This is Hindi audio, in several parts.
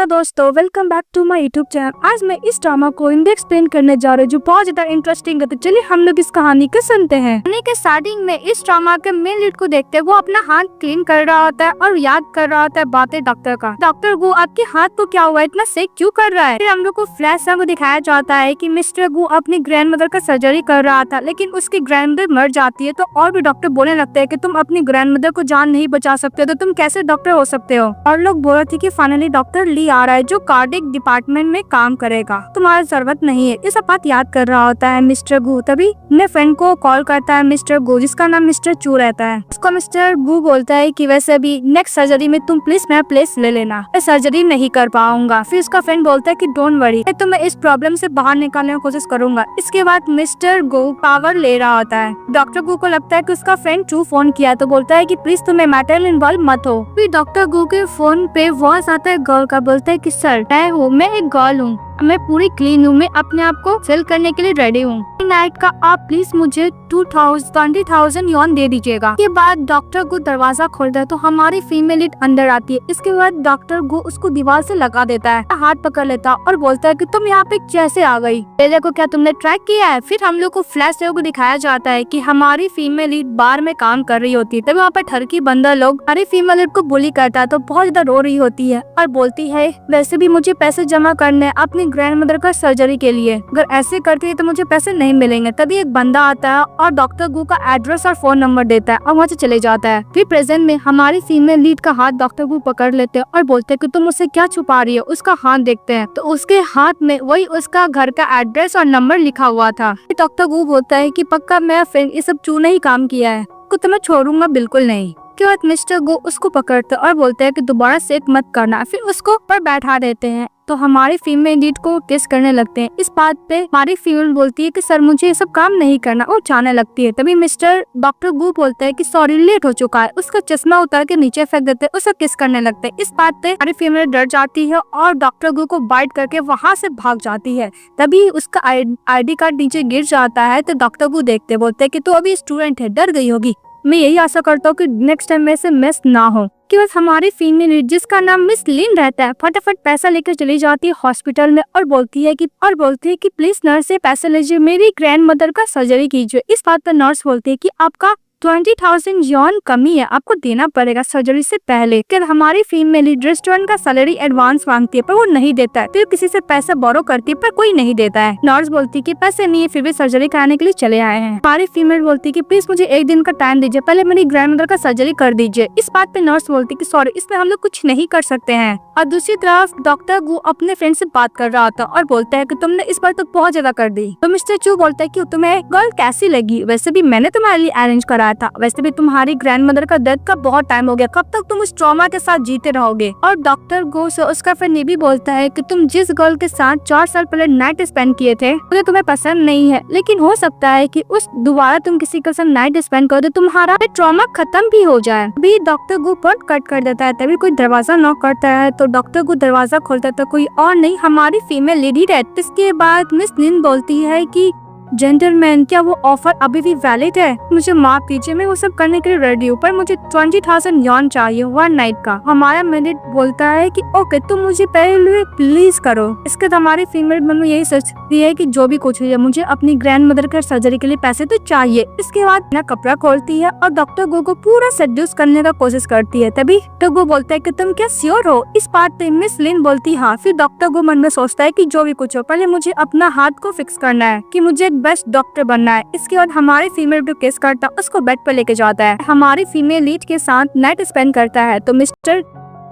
हेलो दोस्तों, welcome back to my YouTube channel. आज मैं इस ड्रामा को हिंदी एक्सप्लेन करने जा रही हूँ जो बहुत ज्यादा इंटरेस्टिंग है। तो चलिए हम लोग इस कहानी को सुनते हैं। कहानी के स्टार्टिंग में इस ड्रामा के मेन लीड को देखते हैं, वो अपना हाथ क्लीन कर रहा होता है और याद कर रहा होता है बातें डॉक्टर का। डॉक्टर गु, आपके हाथ को क्या हुआ, इतना सेक क्यों कर रहा है? फिर हम लोग को फ्लैश को दिखाया जाता है कि मिस्टर गु अपनी ग्रैंड मदर का सर्जरी कर रहा था, लेकिन उसकी ग्रैंड मदर मर जाती है। तो और भी डॉक्टर बोलने लगते हैं कि तुम अपनी ग्रैंड मदर को जान नहीं बचा सकते, तो तुम कैसे डॉक्टर हो सकते हो? और लोग बोल रहे थे कि फाइनली डॉक्टर ली आ रहा है जो कार्डिक डिपार्टमेंट में काम करेगा, तुम्हारा जरूरत नहीं है। ये सब बात याद कर रहा होता है मिस्टर गु। तभी अपने फ्रेंड को कॉल करता है मिस्टर गु, जिसका नाम मिस्टर चू रहता है। उसको मिस्टर गु बोलता है कि वैसे भी नेक्स्ट सर्जरी में तुम प्लीज मेरा प्लेस ले लेना, मैं सर्जरी नहीं कर पाऊंगा। फिर उसका फ्रेंड बोलता है कि डोंट वरी, तो मैं इस प्रॉब्लम से बाहर निकालने की कोशिश करूंगा। इसके बाद मिस्टर गु पावर ले रहा होता है। डॉक्टर गु को लगता है कि उसका फ्रेंड चू फोन किया, तो बोलता है कि प्लीज तुम्हें मैटर में इन्वॉल्व मत हो। फिर डॉक्टर गु के फोन पे वॉइस आता है गर्ल का, बोलता है कि सर मैं एक गर्ल हूँ, मैं पूरी क्लीन हूँ, मैं अपने आप को सेल करने के लिए रेडी हूँ। नाइट का आप प्लीज मुझे 20,000 यॉन दे दीजिएगा। के बाद डॉक्टर गु दरवाजा खोलता है तो हमारी फीमेल लीड अंदर आती है। इसके बाद डॉक्टर गु उसको दीवार से लगा देता है, हाथ पकड़ लेता और बोलता है कि तुम यहाँ पे कैसे आ गई? पहले को क्या तुमने ट्रैक किया है? फिर हम लोग को फ्लैश को दिखाया जाता है कि हमारी फीमेल लीड बार में काम कर रही होती है। तभी वहाँ पर ठरकी बंदर लोग हमारी फीमेल लीड को बुली करता है, तो बहुत ज्यादा रो रही होती है और बोलती है वैसे भी मुझे पैसे जमा करने अपनी ग्रैंड मदर का सर्जरी के लिए, अगर ऐसे करती है तो मुझे पैसे नहीं मिलेंगे। तभी एक बंदा आता है और डॉक्टर गु का एड्रेस और फोन नंबर देता है और वहाँ से चले जाता है। फिर प्रेजेंट में हमारी फीमेल लीड का हाथ डॉक्टर गु पकड़ लेते हैं और बोलते हैं कि तुम मुझसे क्या छुपा रही हो। उसका हाथ देखते हैं तो उसके हाथ में वही उसका घर का एड्रेस और नंबर लिखा हुआ था। डॉक्टर गु बोलता है कि पक्का मेरा फ्रेंड ये सब चू नहीं काम किया है, तो मैं छोड़ूंगा बिल्कुल नहीं। के बाद मिस्टर गु उसको पकड़ते और बोलते हैं कि दोबारा सेक मत करना। फिर उसको पर बैठा देते हैं तो हमारी फीमेल लीड को टेस्ट करने लगते हैं। इस बात पे हमारी फीमेल बोलती है कि सर मुझे ये सब काम नहीं करना और जाने लगती है। तभी मिस्टर डॉक्टर गु बोलता है कि सॉरी लेट हो चुका है। उसका चश्मा उतार के नीचे फेंक देते हैं, उसे किस करने लगते हैं। इस बात पे हमारी फीमेल डर जाती है और डॉक्टर गु को बाइट करके वहाँ से भाग जाती है। तभी उसका ID कार्ड नीचे गिर जाता है तो डॉक्टर गु देखते बोलते है कि तू अभी स्टूडेंट है, डर गई होगी। मैं यही आशा करता हूँ कि नेक्स्ट टाइम में से मिस ना हो। कि बस हमारी फीमेल लीड जिसका नाम मिस लिन रहता है फटाफट पैसा लेकर चली जाती है हॉस्पिटल में और बोलती है कि प्लीज नर्स से पैसे लीजिए, मेरी ग्रैंड मदर का सर्जरी कीजिए। इस बात पर नर्स बोलती है कि आपका 20,000 यॉन कमी है, आपको देना पड़ेगा सर्जरी से पहले। फिर हमारी फीमेल लीड रेस्टोरेंट का सैलरी एडवांस मांगती है पर वो नहीं देता है। फिर किसी से पैसा बोरो करती है पर कोई नहीं देता है। नर्स बोलती है कि पैसे नहीं है, फिर भी सर्जरी कराने के लिए चले आए हैं। हमारी फीमेल बोलती है कि प्लीज मुझे एक दिन का टाइम दीजिए, पहले मेरी ग्रैंड मदर का सर्जरी कर दीजिए। इस बात पे नर्स बोलती है कि सॉरी, इसमें हम लोग कुछ नहीं कर सकते हैं। और दूसरी तरफ डॉक्टर गु अपने फ्रेंड से बात कर रहा था और बोलता है कि तुमने इस बार तो बहुत ज्यादा कर दी। तो मिस्टर चू बोलता है कि तुम्हें गर्ल कैसी लगी? वैसे भी मैंने तुम्हारे लिए अरेंज कराया था, वैसे भी तुम्हारी ग्रैंड मदर का डेथ का बहुत टाइम हो गया, कब तक तुम उस ट्रॉमा के साथ जीते रहोगे? और डॉक्टर गो से उसका फ्रेंड ये भी बोलता है कि तुम जिस गर्ल के साथ 4 साल पहले नाइट स्पेंड किए थे मुझे तुम्हें पसंद नहीं है, लेकिन हो सकता है कि उस दोबारा तुम किसी के साथ नाइट स्पेंड करो तो तुम्हारा ट्रॉमा खत्म भी हो जाए। अभी डॉक्टर गो फोन कट कर देता है। तभी कोई दरवाजा नॉक करता है तो डॉक्टर गो दरवाजा खोलता है तो कोई और नहीं हमारी फीमेल लेडी रहती। इसके बाद मिस लिन बोलती है कि जेंटलमैन, क्या वो ऑफर अभी भी वैलिड है? मुझे माफ कीजिए, मैं वो सब करने के लिए रेडी हूँ, पर मुझे 20,000 यॉन चाहिए 1 नाइट का। हमारा मैनेज बोलता है कि ओके तुम मुझे पहले प्लीज करो। इसके बाद हमारी फीमेल मन में यही सोचती है कि जो भी कुछ है मुझे अपनी ग्रैंड मदर के सर्जरी के लिए पैसे तो चाहिए। इसके बाद अपना कपड़ा खोलती है और डॉक्टर गो को पूरा सेड्यूस करने का कोशिश करती है। तभी डॉक्टर गो बोलता है कि तुम क्या श्योर हो? इस बात पे मिस लिन बोलती हाँ। फिर डॉक्टर गो मन में सोचता है कि जो भी कुछ हो पहले मुझे अपना हाथ को फिक्स करना है, कि मुझे बेस्ट डॉक्टर बनना है। इसके बाद हमारी फीमेल जो केस करता है उसको बेड पर लेके जाता है, हमारी फीमेल लीड के साथ नाइट स्पेंड करता है। तो मिस्टर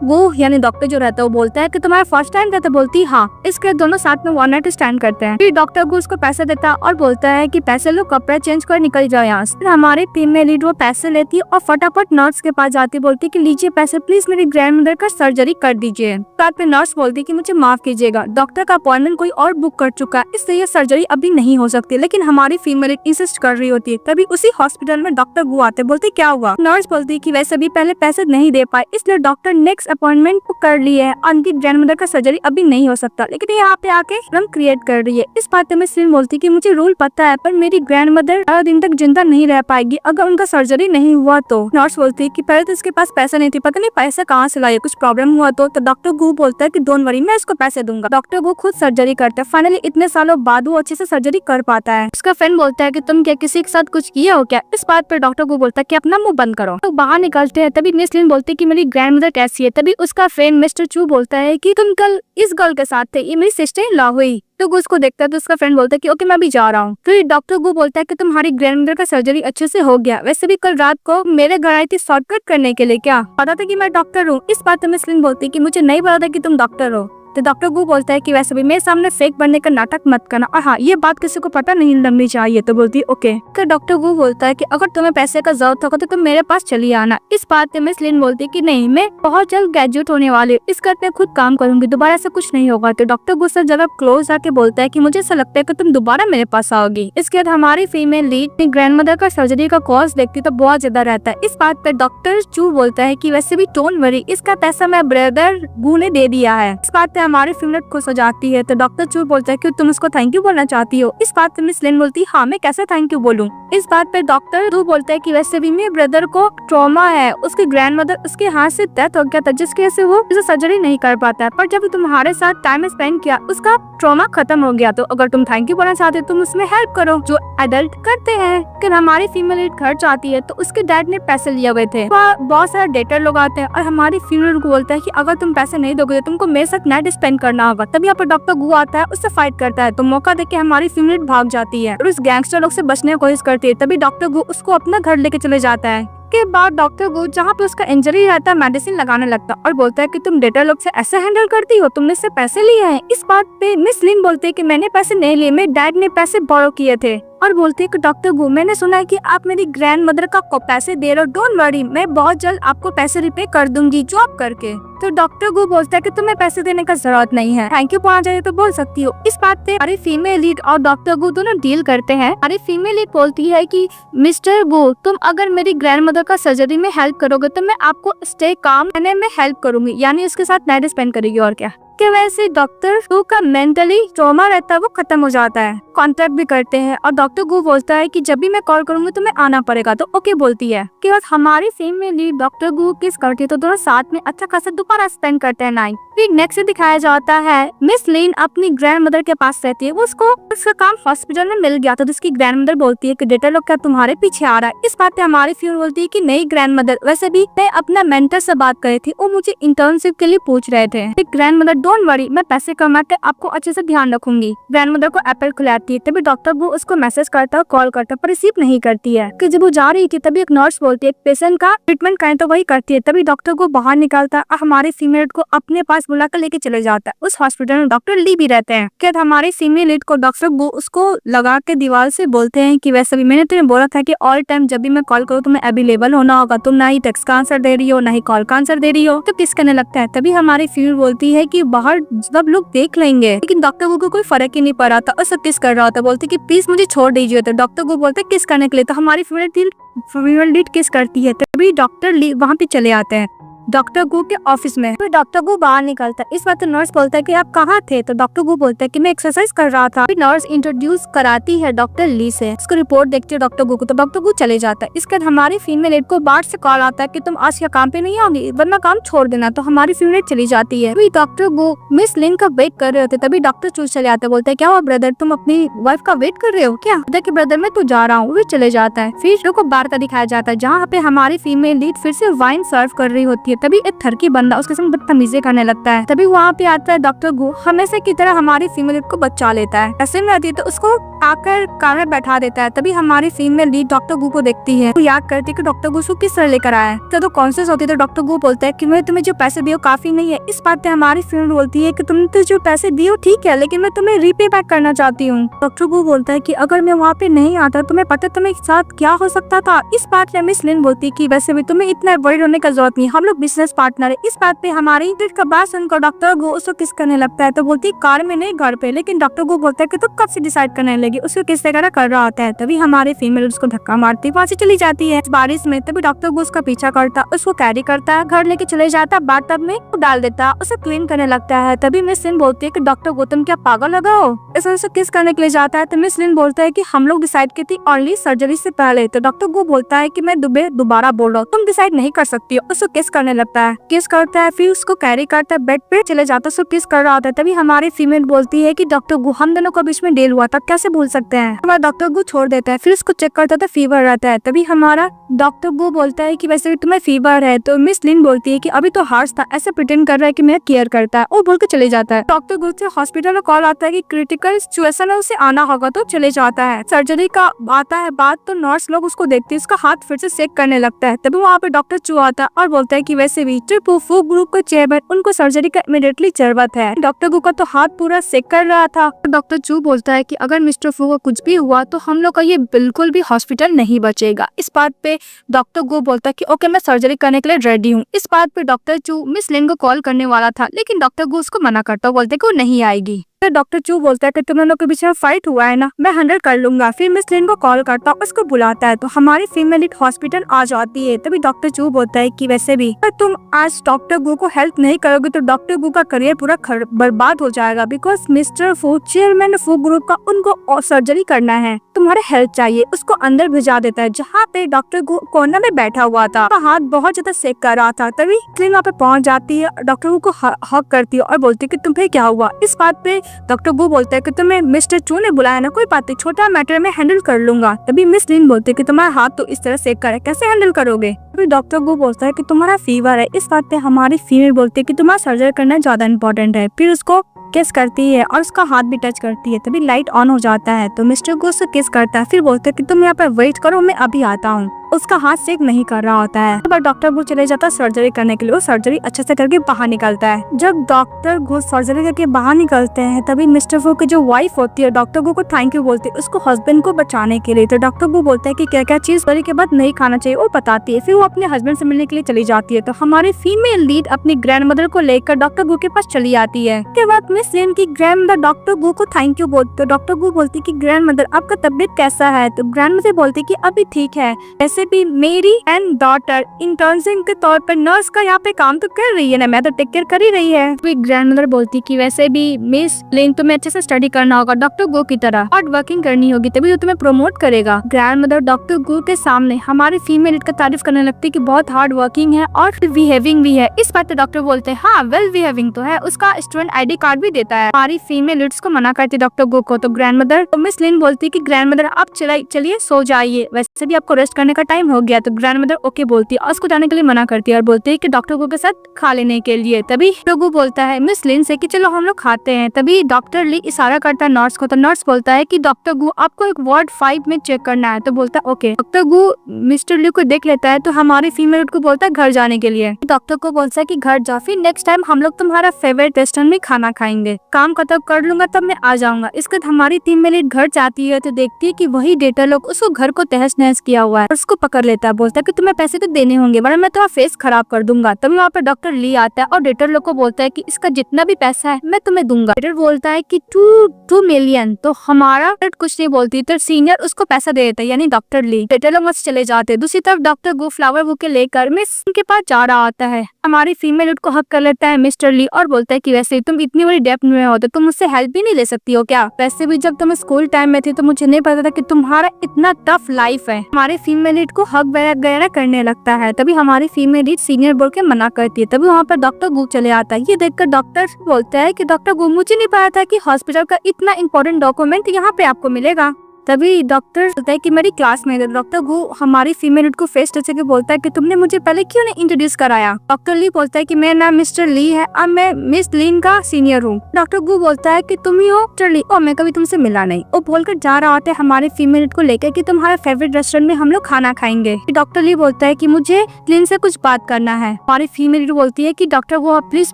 वो यानी डॉक्टर जो रहता है वो बोलता है कि तुम्हारा फर्स्ट टाइम रहता? बोलती हाँ। इसके दोनों साथ में 1 नाइट स्टैंड करते हैं। फिर डॉक्टर गु उसको पैसे देता है और बोलता है कि पैसे लो, कपड़े चेंज कर निकल जाओ यहाँ से। फिर हमारी फीमेल लीड वो पैसे लेती है और फटाफट नर्स के पास जाती है, बोलती है कि लीजिए पैसे, प्लीज मेरी ग्रैंड मदर का सर्जरी कर दीजिए। बाद में नर्स बोलती है कि मुझे माफ कीजिएगा, डॉक्टर का अपॉइंटमेंट कोई और बुक कर चुका है, इसलिए ये सर्जरी अभी नहीं हो सकती। लेकिन हमारी फीमेल लीड इंसिस्ट कर रही होती है। तभी उसी हॉस्पिटल में डॉक्टर गु आते, बोलते क्या हुआ? नर्स बोलती है कि वैसे भी पहले पैसे नहीं दे पाए, इसलिए डॉक्टर नेक्स्ट अपॉइंटमेंट कर ली है, उनकी ग्रैंडमदर का सर्जरी अभी नहीं हो सकता, लेकिन यहाँ पे आके प्रॉब्लम क्रिएट कर रही है। इस बात पे मिस लिन बोलती कि मुझे रूल पता है, पर मेरी ग्रैंडमदर 4 दिन तक जिंदा नहीं रह पाएगी अगर उनका सर्जरी नहीं हुआ तो। नर्स बोलती है कि पहले तो इसके पास पैसा नहीं थी, पता नहीं पैसा कहाँ से लाए, कुछ प्रॉब्लम हुआ तो डॉक्टर गू बोलता है कि डोंट वरी, मैं इसको पैसे दूंगा। डॉक्टर गू खुद सर्जरी करता है। फाइनली इतने सालों बाद वो अच्छे से सर्जरी कर पाता है। उसका फ्रेंड बोलता है कि तुम क्या किसी के साथ कुछ किया हो क्या? इस बात पर डॉक्टर गू बोलता है कि अपना मुंह बंद करो। तो बाहर निकलते हैं, तभी मिस लिन बोलती है कि मेरी ग्रैंडमदर कैसी है। तभी उसका फ्रेंड मिस्टर चू बोलता है कि तुम कल इस गर्ल के साथ थे, ये मेरी सिस्टर इन लॉ हुई। तो गू उसको देखता है तो उसका फ्रेंड बोलता है कि ओके मैं भी जा रहा हूँ। फिर डॉक्टर गू बोलता है कि तुम्हारी ग्रैंडमदर का सर्जरी अच्छे से हो गया, वैसे भी कल रात को मेरे घर आई थी शॉर्टकट करने के लिए, क्या पता था कि मैं डॉक्टर हूँ? इस बात पे मिस लिन बोलती है कि मुझे नहीं पता था कि तुम डॉक्टर हो। तो डॉक्टर गू बोलता है कि वैसे भी मेरे सामने फेक बनने का नाटक मत करना, और हाँ ये बात किसी को पता नहीं लगनी चाहिए। तो बोलती है ओके। तो डॉक्टर गू बोलता है कि अगर तुम्हें पैसे का जरूरत होगा तो तुम मेरे पास चली आना। इस बात पे मिस लिन बोलती है कि नहीं, मैं बहुत जल्द ग्रेजुएट होने वाली हूँ, इस कर मैं खुद काम करूंगी, दोबारा से कुछ नहीं होगा। तो डॉक्टर गू से जरा क्लोज आके बोलता है कि मुझे ऐसा लगता है कि तुम दोबारा मेरे पास आओगी। इसके बाद हमारी फीमेल लीड अपनी ग्रैंडमदर का सर्जरी का कॉस्ट देखती तो बहुत ज्यादा रहता है। इस बात पे डॉक्टर चू बोलता है कि वैसे भी डोंट वरी, इसका पैसा मैं ब्रदर गू ने दे दिया है। इस बात पे हमारी फीमेल हो जाती है। तो डॉक्टर चू बोलता है कि तुम उसको थैंक यू बोलना चाहती हो। इस बात पे मिस लिन बोलती है हाँ मैं कैसे थैंक यू बोलूं। इस बात पे डॉक्टर चू बोलता है कि वैसे भी मेरे ब्रदर को ट्रॉमा है, उसकी ग्रैंडमदर उसके हाथ से डेथ हो गया था जिसकी वजह से वो इसे सर्जरी नहीं कर पाता है, पर जब तुम्हारे साथ टाइम स्पेंड किया उसका ट्रॉमा खत्म हो गया। तो अगर तुम थैंक यू बोलना चाहते हो तुम उसमें हेल्प करो, जो एडल्ट करते हैं। कि हमारी फीमेल लीड घर जाती है तो उसके डैड ने पैसे लिए हुए थे, बहुत सारे डेटर लोग आते हैं और हमारी फीमेल को बोलता है कि अगर तुम पैसे नहीं दोगे तो तुमको मेरे साथ नाइट स्पेंड करना होगा। तभी यहाँ पर डॉक्टर गू आता है, उससे फाइट करता है। तो मौका देके हमारी फीमेल भाग जाती है और उस गैंगस्टर लोग से बचने की कोशिश करती है। तभी डॉक्टर गू उसको अपना घर लेके चले जाता है। के बाद डॉक्टर गू जहाँ पे उसका इंजरी रहता है मेडिसिन लगाने लगता है और बोलता है कि तुम डेटा लोग से ऐसे हैंडल करती हो, तुमने इससे पैसे लिए हैं। इस बात पे मिस लिन बोलते है कि मैंने पैसे नहीं लिए, मेरे डैड ने पैसे बोरो किए थे। और बोलते हैं कि डॉक्टर गू मैंने सुना है कि आप मेरी ग्रैंड मदर का पैसे दे रहे हो, डोंट वरी मैं बहुत जल्द आपको पैसे रिपे कर दूंगी जॉब करके। तो डॉक्टर गू बोलता है कि तुम्हें पैसे देने का जरूरत नहीं है, थैंक यू बोलना चाहिए तो बोल सकती हो। इस बात पे हमारी फीमेल लीड और डॉक्टर गू दोनों डील करते हैं। हमारी फीमेल लीड बोलती है कि मिस्टर गू तुम अगर मेरी ग्रैंड मदर का सर्जरी में हेल्प करोगे तो मैं आपको स्टे काम करने में हेल्प करूंगी, यानी उसके साथ नाइट स्पेंड करेगी। और क्या कि वैसे डॉक्टर गू का मेंटली ट्रॉमा रहता है वो खत्म हो जाता है। कॉन्ट्रैक्ट भी करते हैं और डॉक्टर गू बोलता है कि जब भी मैं कॉल करूंगी तो मैं आना पड़ेगा। तो ओके बोलती है। कि बस हमारी फीमेल लीड डॉक्टर गू किस करती है तो दोनों साथ में अच्छा खासा दोबारा स्पेंड करते हैं नाइट। फिर नेक्स्ट से दिखाया जाता है मिस लिन अपनी ग्रैंड मदर के पास रहती है, वो उसको उसका काम हॉस्पिटल में मिल गया था। तो उसकी ग्रैंड मदर बोलती है कि डेटा लोग क्या तुम्हारे पीछे आ रहा है। इस बात पे हमारी फीमेल बोलती है कि नहीं ग्रैंड मदर, वैसे भी मैं अपना मेंटर से बात करी थी, वो मुझे इंटर्नशिप के लिए पूछ रहे थे। ग्रैंड मदर डोंट वरी मैं पैसे कमा के आपको अच्छे से ध्यान रखूंगी। ग्रैंड मदर को एप्पल खिलाती है। तभी डॉक्टर वो उसको मैसेज करता है, कॉल करता है पर रिसीव नहीं करती है। कि जब वो जा रही थी तभी एक नर्स बोलती है पेशेंट का ट्रीटमेंट करें तो वही करती है। तभी डॉक्टर को बाहर निकालता है और हमारी फीमेल को अपने पास बुलाकर लेके चले जाता है। उस हॉस्पिटल में डॉक्टर ली भी रहते हैं। क्या हमारी फीमेल लीड को डॉक्टर वो उसको लगा के दीवार से बोलते हैं कि वैसे भी मैंने तुम्हें बोला था कि ऑल टाइम जब भी मैं कॉल करूँ तुम्हें अवेलेबल होना होगा, तुम ना ही टेक्स्ट का आंसर दे रही हो ना ही कॉल का आंसर दे रही हो, तो किस करने लगता है। तभी हमारी फीमेल बोलती है कि बाहर सब लोग देख लेंगे, लेकिन डॉक्टर गू को कोई फर्क ही नहीं पड़ा था और सब किस कर रहा था। बोलती कि प्लीज मुझे छोड़ दीजिए। तो डॉक्टर गू बोलते किस करने के लिए। तो हमारी फीमेल लीड किस करती है। तभी डॉक्टर वहाँ पे चले आते हैं डॉक्टर गू के ऑफिस में। तो डॉक्टर गू बाहर निकलता है। इस बात नर्स बोलता है कि आप कहाँ थे। तो डॉक्टर गू बोलता है कि मैं एक्सरसाइज कर रहा था। नर्स इंट्रोड्यूस कराती है डॉक्टर ली से, उसको रिपोर्ट देखती है डॉक्टर गू को। तो डॉक्टर गू चले जाता है। इसके बाद हमारी फीमेल लीड को बाहर से कॉल आता है कि तुम आज क्या काम पे नहीं आओगी वरना काम छोड़ देना। तो हमारी फीमेल लीड चली जाती है। डॉक्टर गू मिस लिन का वेट कर रहे होते तभी डॉक्टर चूस चले आता है। बोलता है क्या हुआ ब्रदर, तुम अपनी वाइफ का वेट कर रहे हो क्या। देखिए ब्रदर मैं तो जा रहा हूँ। वो चले जाता है। फिर को बार का दिखाया जाता है जहाँ पे हमारी फीमेल लीड फिर से वाइन सर्व कर रही होती है। तभी एक थरकी बंदा उसके संग बदतमीजी करने लगता है। तभी वहाँ पे आता है डॉक्टर गू, हमेशा की तरह हमारी फीमेल लीड को बचा लेता है। ऐसे में आती है तो उसको आकर कार में बैठा देता है। तभी हमारी फीमेल लीड डॉक्टर गू को देखती है, तो याद करती है कि डॉक्टर गू उसको किस तरह लेकर आया है। तो कॉन्शियस होती है। तो डॉक्टर गू बोलता है कि मैं तुम्हें जो पैसे दिए काफी नहीं है। इस बात पे हमारी फीमेल बोलती है कि तुमने तो जो पैसे दिए ठीक है, लेकिन मैं तुम्हें रीपे बैक करना चाहती हूँ। डॉक्टर गू बोलता है कि अगर मैं वहाँ पे नहीं आता तुम्हें पता तुम्हें साथ क्या हो सकता था। इस बात पे मिस लिन बोलती है कि वैसे भी तुम्हें इतना वरीड होने का जरूरत नहीं, हम लोग बिजनेस पार्टनर है। इस बात पे हमारी का बात सुनकर डॉक्टर गो उसको किस करने लगता है। तो बोलती है कार में नहीं घर पे। लेकिन डॉक्टर गो बोलता है कि तू कब से डिसाइड करने लगी, उसको किस तरह कर रहा होता है। तभी हमारी फीमेल उसको धक्का मारती वहाँ से चली जाती है बारिश में। तभी डॉक्टर गो उसका पीछा करता, उसको कैरी करता है, घर लेके चले जाता, बाथटब में डाल देता, उसे क्लीन करने लगता है। तभी मिस लिन बोलती है कि डॉक्टर गौतम क्या पागल लगा हो, इसे किस करने के लिए जाता है। तो मिस लिन बोलता है कि हम लोग डिसाइड की थी अर्ली सर्जरी से पहले। तो डॉक्टर गो बोलता है कि मैं दोबारा बोल रहा हूँ, तुम डिसाइड नहीं कर सकती हो। उसको किस करने लगता है, किस करता है, फिर उसको कैरी करता है, बेड पे चले जाता है, उसको किस कर रहा होता है। तभी हमारी फीमेल बोलती है कि डॉक्टर गो हम दोनों को बीच में डील हुआ था, कैसे भूल सकते हैं। हमारा डॉक्टर गो छोड़ देता है, फिर उसको चेक करता था, फीवर रहता है। तभी हमारा डॉक्टर गो बोलता है कि वैसे भी तुम्हें फीवर है। तो मिस लिन बोलती है कि अभी तो हार्श था, ऐसे प्रिटेंड कर रहा है कि मैं केयर करता है, और बोल के चले जाता है। डॉक्टर गो से हॉस्पिटल में कॉल आता है कि क्रिटिकल सिचुएशन है, उसे आना होगा, तो चले जाता है। सर्जरी का आता है बात, तो नर्स लोग उसको देखते हैं, उसका हाथ फिर से सेक करने लगता है। तभी वहाँ पे डॉक्टर चू आता है और बोलता है कि वैसे भी फू ग्रुप के चेयरमैन, उनको सर्जरी का इमीडिएटली जरूरत है। डॉक्टर गो का तो हाथ पूरा सेक कर रहा था। डॉक्टर चू बोलता है कि अगर मिस्टर फू को कुछ भी हुआ तो हम लोग का ये बिल्कुल भी हॉस्पिटल नहीं बचेगा। इस बात पे डॉक्टर गो बोलता है कि ओके मैं सर्जरी करने के लिए रेडी हूँ। इस बात पे डॉक्टर चू मिस लिन को कॉल करने वाला था, लेकिन डॉक्टर गो उसको मना करता है, बोलते कि वो नहीं आएगी। फिर डॉक्टर चू बोलता है कि तुम लोग के बीच में फाइट हुआ है ना, मैं हैंडल कर लूंगा। फिर मिस लिन को कॉल करता है, उसको बुलाता है, तो हमारी फीमेल हॉस्पिटल आ जाती है। तभी डॉक्टर चू बोलता है कि वैसे भी अगर तुम आज डॉक्टर गो को हेल्प नहीं करोगे तो डॉक्टर गो का करियर पूरा बर्बाद हो जाएगा। बिकॉज मिस्टर फू चेयरमैन फू ग्रुप का, उनको सर्जरी करना है, तुम्हारे हेल्प चाहिए। उसको अंदर भिजा देता है जहाँ पे डॉक्टर गो कोने में बैठा हुआ था, हाथ बहुत ज्यादा सेक कर रहा था। तभी वहाँ पे पहुंच जाती है, डॉक्टर गो को हक करती है और बोलती है कि तुम्हें क्या हुआ। इस बात पे डॉक्टर गो बोलता है कि तुम्हें मिस्टर चू ने बुलाया ना, कोई बात नहीं, छोटा मैटर में हैंडल कर लूंगा। तभी मिस लिन बोलती है कि तुम्हारा हाथ तो इस तरह सेक कर है, कैसे हैंडल करोगे। तभी डॉक्टर गो बोलता है कि तुम्हारा फीवर है। इस बात पे हमारी फीमेल बोलती है कि तुम्हारा सर्जरी करना ज्यादा इंपॉर्टेंट है। फिर उसको किस करती है और उसका हाथ भी टच करती है। तभी लाइट ऑन हो जाता है, तो मिस्टर गो से किस करता है, फिर बोलते है कि तुम यहाँ पर वेट करो, मैं अभी आता हूँ। उसका हाथ सेक नहीं कर रहा होता है। तो डॉक्टर गो चले जाता है सर्जरी करने के लिए, वो सर्जरी अच्छे से करके बाहर निकलता है। जब डॉक्टर गो सर्जरी करके बाहर निकलते हैं, तभी मिस्टर गो की जो वाइफ होती है डॉक्टर गो को थैंक यू बोलती है, उसको हस्बैंड को बचाने के लिए। तो डॉक्टर गो बोलता है कि क्या क्या चीज सर्जरी के बाद नहीं खाना चाहिए, वो बताती है। फिर वो अपने हस्बैंड से मिलने के लिए चली जाती है। तो हमारी फीमेल लीड अपनी ग्रैंड मदर को लेकर डॉक्टर गो के पास चली आती है। उसके बाद मिस लिन की ग्रैंड मदर डॉक्टर गो को थैंक यू बोलती है। डॉक्टर गो बोलती है कि ग्रैंड मदर आपका तबीयत कैसा है। तो ग्रैंड मदर बोलती है कि अभी ठीक है, ऐसे भी मेरी एंड डॉटर इंटर्नशिप के तौर पर नर्स का यहाँ पे काम तो कर रही है ना, मैं तो टेक केयर कर ही रही है। तो ग्रैंड मदर बोलती कि वैसे भी मिस लिन तुम्हें अच्छे से स्टडी करना होगा, डॉक्टर गो की तरह हार्ड वर्किंग करनी होगी, तभी तो तुम्हें प्रमोट करेगा। ग्रैंड मदर डॉक्टर गो के सामने हमारी फीमेल का तारीफ करने लगती है कि बहुत हार्ड वर्किंग है और बिहेविंग भी है। इस बात पे डॉक्टर बोलते हैं हाँ वेल बिहेविंग तो है, उसका स्टूडेंट आईडी कार्ड भी देता है। हमारी फीमेल लीड्स को मना करती डॉक्टर गो को। तो ग्रैंड मदर तो मिस लिन बोलती कि ग्रैंड मदर आप चलिए सो जाइए, वैसे भी आपको रेस्ट करने का टाइम हो गया। तो ग्रैंड मदर ओके बोलती है और उसको जाने के लिए मना करती है और बोलती है कि डॉक्टर गो के साथ खा लेने के लिए। तभी डॉक्टर गो बोलता है मिस लिन से कि चलो हम लोग खाते हैं। तभी डॉक्टर ली इशारा करता है नर्स को। तो नर्स बोलता है कि डॉक्टर गो आपको एक वार्ड 5 में चेक करना है। तो बोलता है ओके। डॉक्टर गो मिस्टर ली को देख लेता है, तो हमारी फीमेल को बोलता है घर जाने के लिए। डॉक्टर को बोलता है कि घर जाओ, फिर नेक्स्ट टाइम हम लोग तुम्हारा फेवरेट रेस्टोरेंट में खाना खाएंगे, काम खत्म कर लूंगा तब मैं आ जाऊंगा। इसके बाद हमारी फीमेल घर जाती है तो देखती है कि वही डेटर लोग उसको घर को तहस नहस किया हुआ है। उसको पकड़ लेता है, बोलता है कि तुम्हें पैसे तो देने होंगे वरना मैं तुम्हारा फेस खराब कर दूंगा। तभी वहाँ पे डॉक्टर ली आता है और डेटर लोग को बोलता है कि इसका जितना भी पैसा है मैं तुम्हें दूंगा। डेटर बोलता है कि 2 मिलियन। तो हमारा कुछ नहीं बोलती, तो सीनियर उसको पैसा दे देता है, यानी डॉक्टर ली। डेटर लोग बस चले जाते हैं। दूसरी तरफ डॉक्टर गो फ्लावर बुके लेकर मिस के पास जा रहा होता है। हमारी फीमेल उसको हक कर लेता है मिस्टर ली और बोलता है कि वैसे तुम इतनी बड़ी डेप्थ में हो तो तुम मुझसे हेल्प भी नहीं ले सकती हो क्या? वैसे भी जब तुम स्कूल टाइम में थी तो मुझे नहीं पता था कि तुम्हारा इतना टफ लाइफ है। हमारे फीमेल लीड को हक वगैरह करने लगता है। तभी हमारी फीमेल लीड सीनियर बोल के मना करती है। तभी वहाँ पर डॉक्टर गू चले आता है। ये देखकर डॉक्टर बोलता है कि डॉक्टर गू मुझे नहीं पता था कि हॉस्पिटल का इतना इंपॉर्टेंट डॉक्यूमेंट यहाँ पे आपको मिलेगा। तभी डॉक्टर बोलता है कि मेरी क्लास में डॉक्टर गो हमारी फीमेल को फेस टच करके बोलता है कि तुमने मुझे पहले क्यों नहीं इंट्रोड्यूस कराया। डॉक्टर ली बोलता है कि मेरा नाम मिस्टर ली है, अब मैं मिस लिन का सीनियर हूँ। डॉक्टर गो बोलता है कि तुम ही हो मिस्टर ली, और मैं कभी तुमसे मिला नहीं। वो बोलकर जा रहा होता है हमारे फीमेल को लेकर कि तुम्हारा फेवरेट रेस्टोरेंट में हम लोग खाना खाएंगे। डॉक्टर ली बोलता है कि मुझे लिन से कुछ बात करना है। हमारी फीमेल बोलती है कि डॉक्टर गो आप प्लीज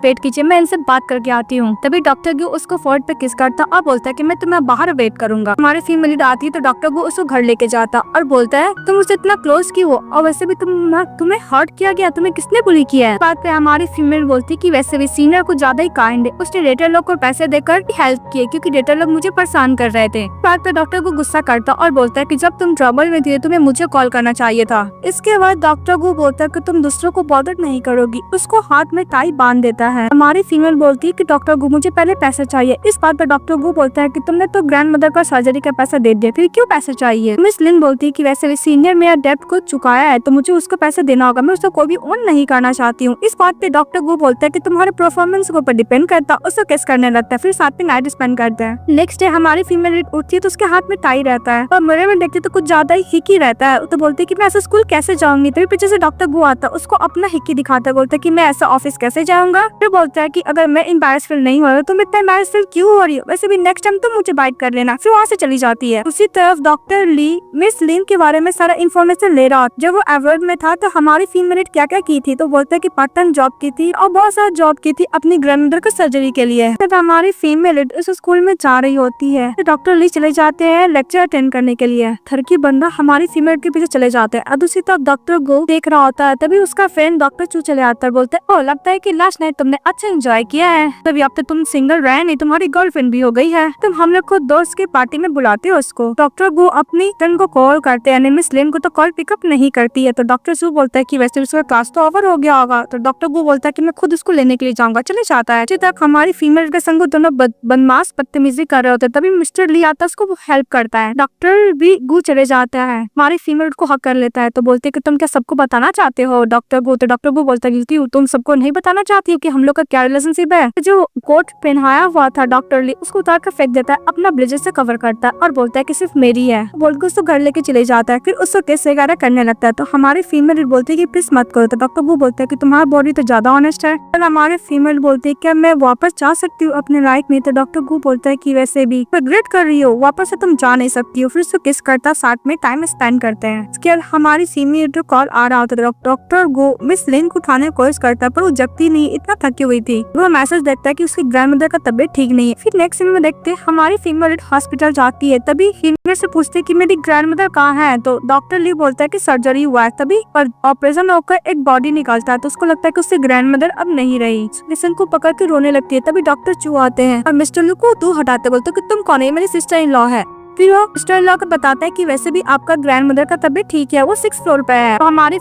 वेट कीजिए, मैं इनसे बात करके आती हूँ। तभी डॉक्टर गो उसको फोर्ट पे किस करता और बोलता है कि मैं तुम्हें बाहर वेट करूंगा। हमारे फीमेल जाती है तो डॉक्टर गो उसको घर लेके जाता और बोलता है तुम उससे इतना क्लोज क्यों हो, और वैसे भी तुम्हें हर्ट किया गया, तुम्हें किसने बुली किया है। बात पे हमारी फीमेल बोलती कि वैसे भी सीनियर कुछ ज्यादा ही काइंड है, उसने रेटर लोग को पैसे देकर हेल्प किए क्योंकि रेटर लोग मुझे परेशान कर रहे थे। बात पे डॉक्टर को गुस्सा करता और बोलता है कि जब तुम ट्रबल में थे तुम्हें मुझे कॉल करना चाहिए था। इसके बाद डॉक्टर को बोलता है कि तुम दूसरों को बॉदर नहीं करोगी, उसको हाथ में टाई बांध देता है। हमारी फीमेल बोलती है कि डॉक्टर को मुझे पहले पैसे चाहिए। इस बात पर डॉक्टर को बोलता है कि तुमने तो ग्रैंड मदर का सर्जरी का पैसा दे दिया, फिर क्यों पैसे चाहिए। मिस लिन बोलती है कि वैसे भी सीनियर मेरा डेब्ट को चुकाया है तो मुझे उसको पैसे देना होगा, मैं उसको कोई भी ओन नहीं करना चाहती हूँ। इस बात पे डॉक्टर को बोलता है कि तुम्हारे परफॉर्मेंस के ऊपर डिपेंड करता, उसको किस करने लगता है, फिर साथ में नाइट स्पेंड करते हैं। नेक्स्ट डे हमारी फीमेल उठती है तो उसके हाथ में टाई रहता है और मिरर में देखते तो कुछ ज्यादा ही हिकी रहता है। तो बोलती है कि मैं ऐसा स्कूल कैसे जाऊंगी, तभी पीछे से डॉक्टर गो आता है, उसको अपना हिकी दिखाता है, बोलता है कि मैं ऐसा ऑफिस कैसे जाऊंगा। फिर बोलता है कि अगर मैं एम्बैरेस फील नहीं हो रहा तो मैं इतना एम्बैरेस फील क्यों हो रही हूँ, वैसे भी नेक्स्ट टाइम तुम मुझे बाइट कर लेना। फिर वहाँ से चली जाती है। उसी तरफ डॉक्टर ली मिस लिन के बारे में सारा इन्फॉर्मेशन ले रहा। जब वो एवॉर्ड में था तो हमारी फीमेल क्या क्या की थी, तो बोलता है कि पार्ट टाइम जॉब की थी और बहुत सारा जॉब की थी अपनी ग्रैंडमदर को सर्जरी के लिए। तब हमारी फीमेल उस स्कूल में जा रही होती है तो डॉक्टर ली चले जाते हैं लेक्चर अटेंड करने के लिए। थरकी बंदा हमारी फीमेल के पीछे चले जाते हैं और दूसरी तरफ डॉक्टर को देख रहा होता है। तभी उसका फ्रेंड डॉक्टर चू चले आता है, बोलते है ओ लगता है कि लास्ट नाइट तुमने अच्छा एंजॉय किया है, तभी अब तक तुम सिंगल रहे नहीं, तुम्हारी गर्लफ्रेंड भी हो गई है, तुम हम लोग को दोस्त के पार्टी में बुलाते हो उसको। डॉक्टर गो अपनी फ्रेंड को कॉल करते हैं, मिस लिन को तो कॉल पिकअप नहीं करती है। तो डॉक्टर सू बोलता है कि वैसे उसका क्लास तो ओवर हो गया होगा। तो डॉक्टर गो बोलता है कि मैं खुद उसको लेने के लिए जाऊंगा, चले जाता है। तक हमारी फीमेल के संग दोनों बदमाश बदतमीजी कर रहे होते हैं। तभी मिस्टर ली आता है, उसको हेल्प करता है। डॉक्टर भी गो चले जाता है, हमारी फीमेल को हक कर लेता है। तो बोलते है कि तुम क्या सबको बताना चाहते हो डॉक्टर गो। तो डॉक्टर गो बोलता है कि तुम सबको नहीं बताना चाहती हो कि हम लोग का क्या रिलेशनशिप है। जो कोट पहनाया हुआ था डॉक्टर ली उसको उतार कर फेंक देता है, अपना ब्लेजर से कवर करता है और बोलता है कि सिर्फ मेरी है। बोलकर उसको घर लेके चले जाता है। फिर उसको केस वगैरह करने लगता है। तो हमारी फीमेल बोलती है कि प्लीज मत करो। तो डॉक्टर गो बोलता है कि तुम्हारा बॉडी तो ज्यादा ऑनेस्ट है। और हमारे फीमेल बोलती है क्या मैं वापस जा सकती हूँ अपने लाइफ में। तो डॉक्टर गो बोलता है कि वैसे भी रिग्रेट कर रही हो, वापस से तुम जा नहीं सकती हो। फिर उसको किस करता, साथ में टाइम स्पेंड करते हैं। इसके बाद हमारी फीमेल तो कॉल आ रहा होता है। डॉक्टर गो मिस लिन को उठाने की कोशिश करता है पर वो जगती नहीं, इतना थकी हुई थी। वो मैसेज देखता है कि उसकी ग्रैंडमदर का तबीयत ठीक नहीं है। फिर नेक्स्ट सीन में देखते हैं हमारी फीमेल हॉस्पिटल जाती है। तभी फीमेल से पूछते हैं कि मेरी ग्रैंडमदर कहाँ है। तो डॉक्टर ली बोलता है कि सर्जरी हुआ है, तभी ऑपरेशन होकर एक बॉडी निकलता है। तो उसको लगता है कि उसकी ग्रैंडमदर अब नहीं रही। लिसन को पकड़ के रोने लगती है। तभी डॉक्टर चू आते हैं और मिस्टर लू को दूर हटाते, बोलते कि तुम कौन है, मेरी सिस्टर इन लॉ है। फिर वो सिस्टर इन लॉ को बताता है कि वैसे भी आपका ग्रैंडमदर का तबीयत ठीक है, वो 6th फ्लोर पे है। तो हमारी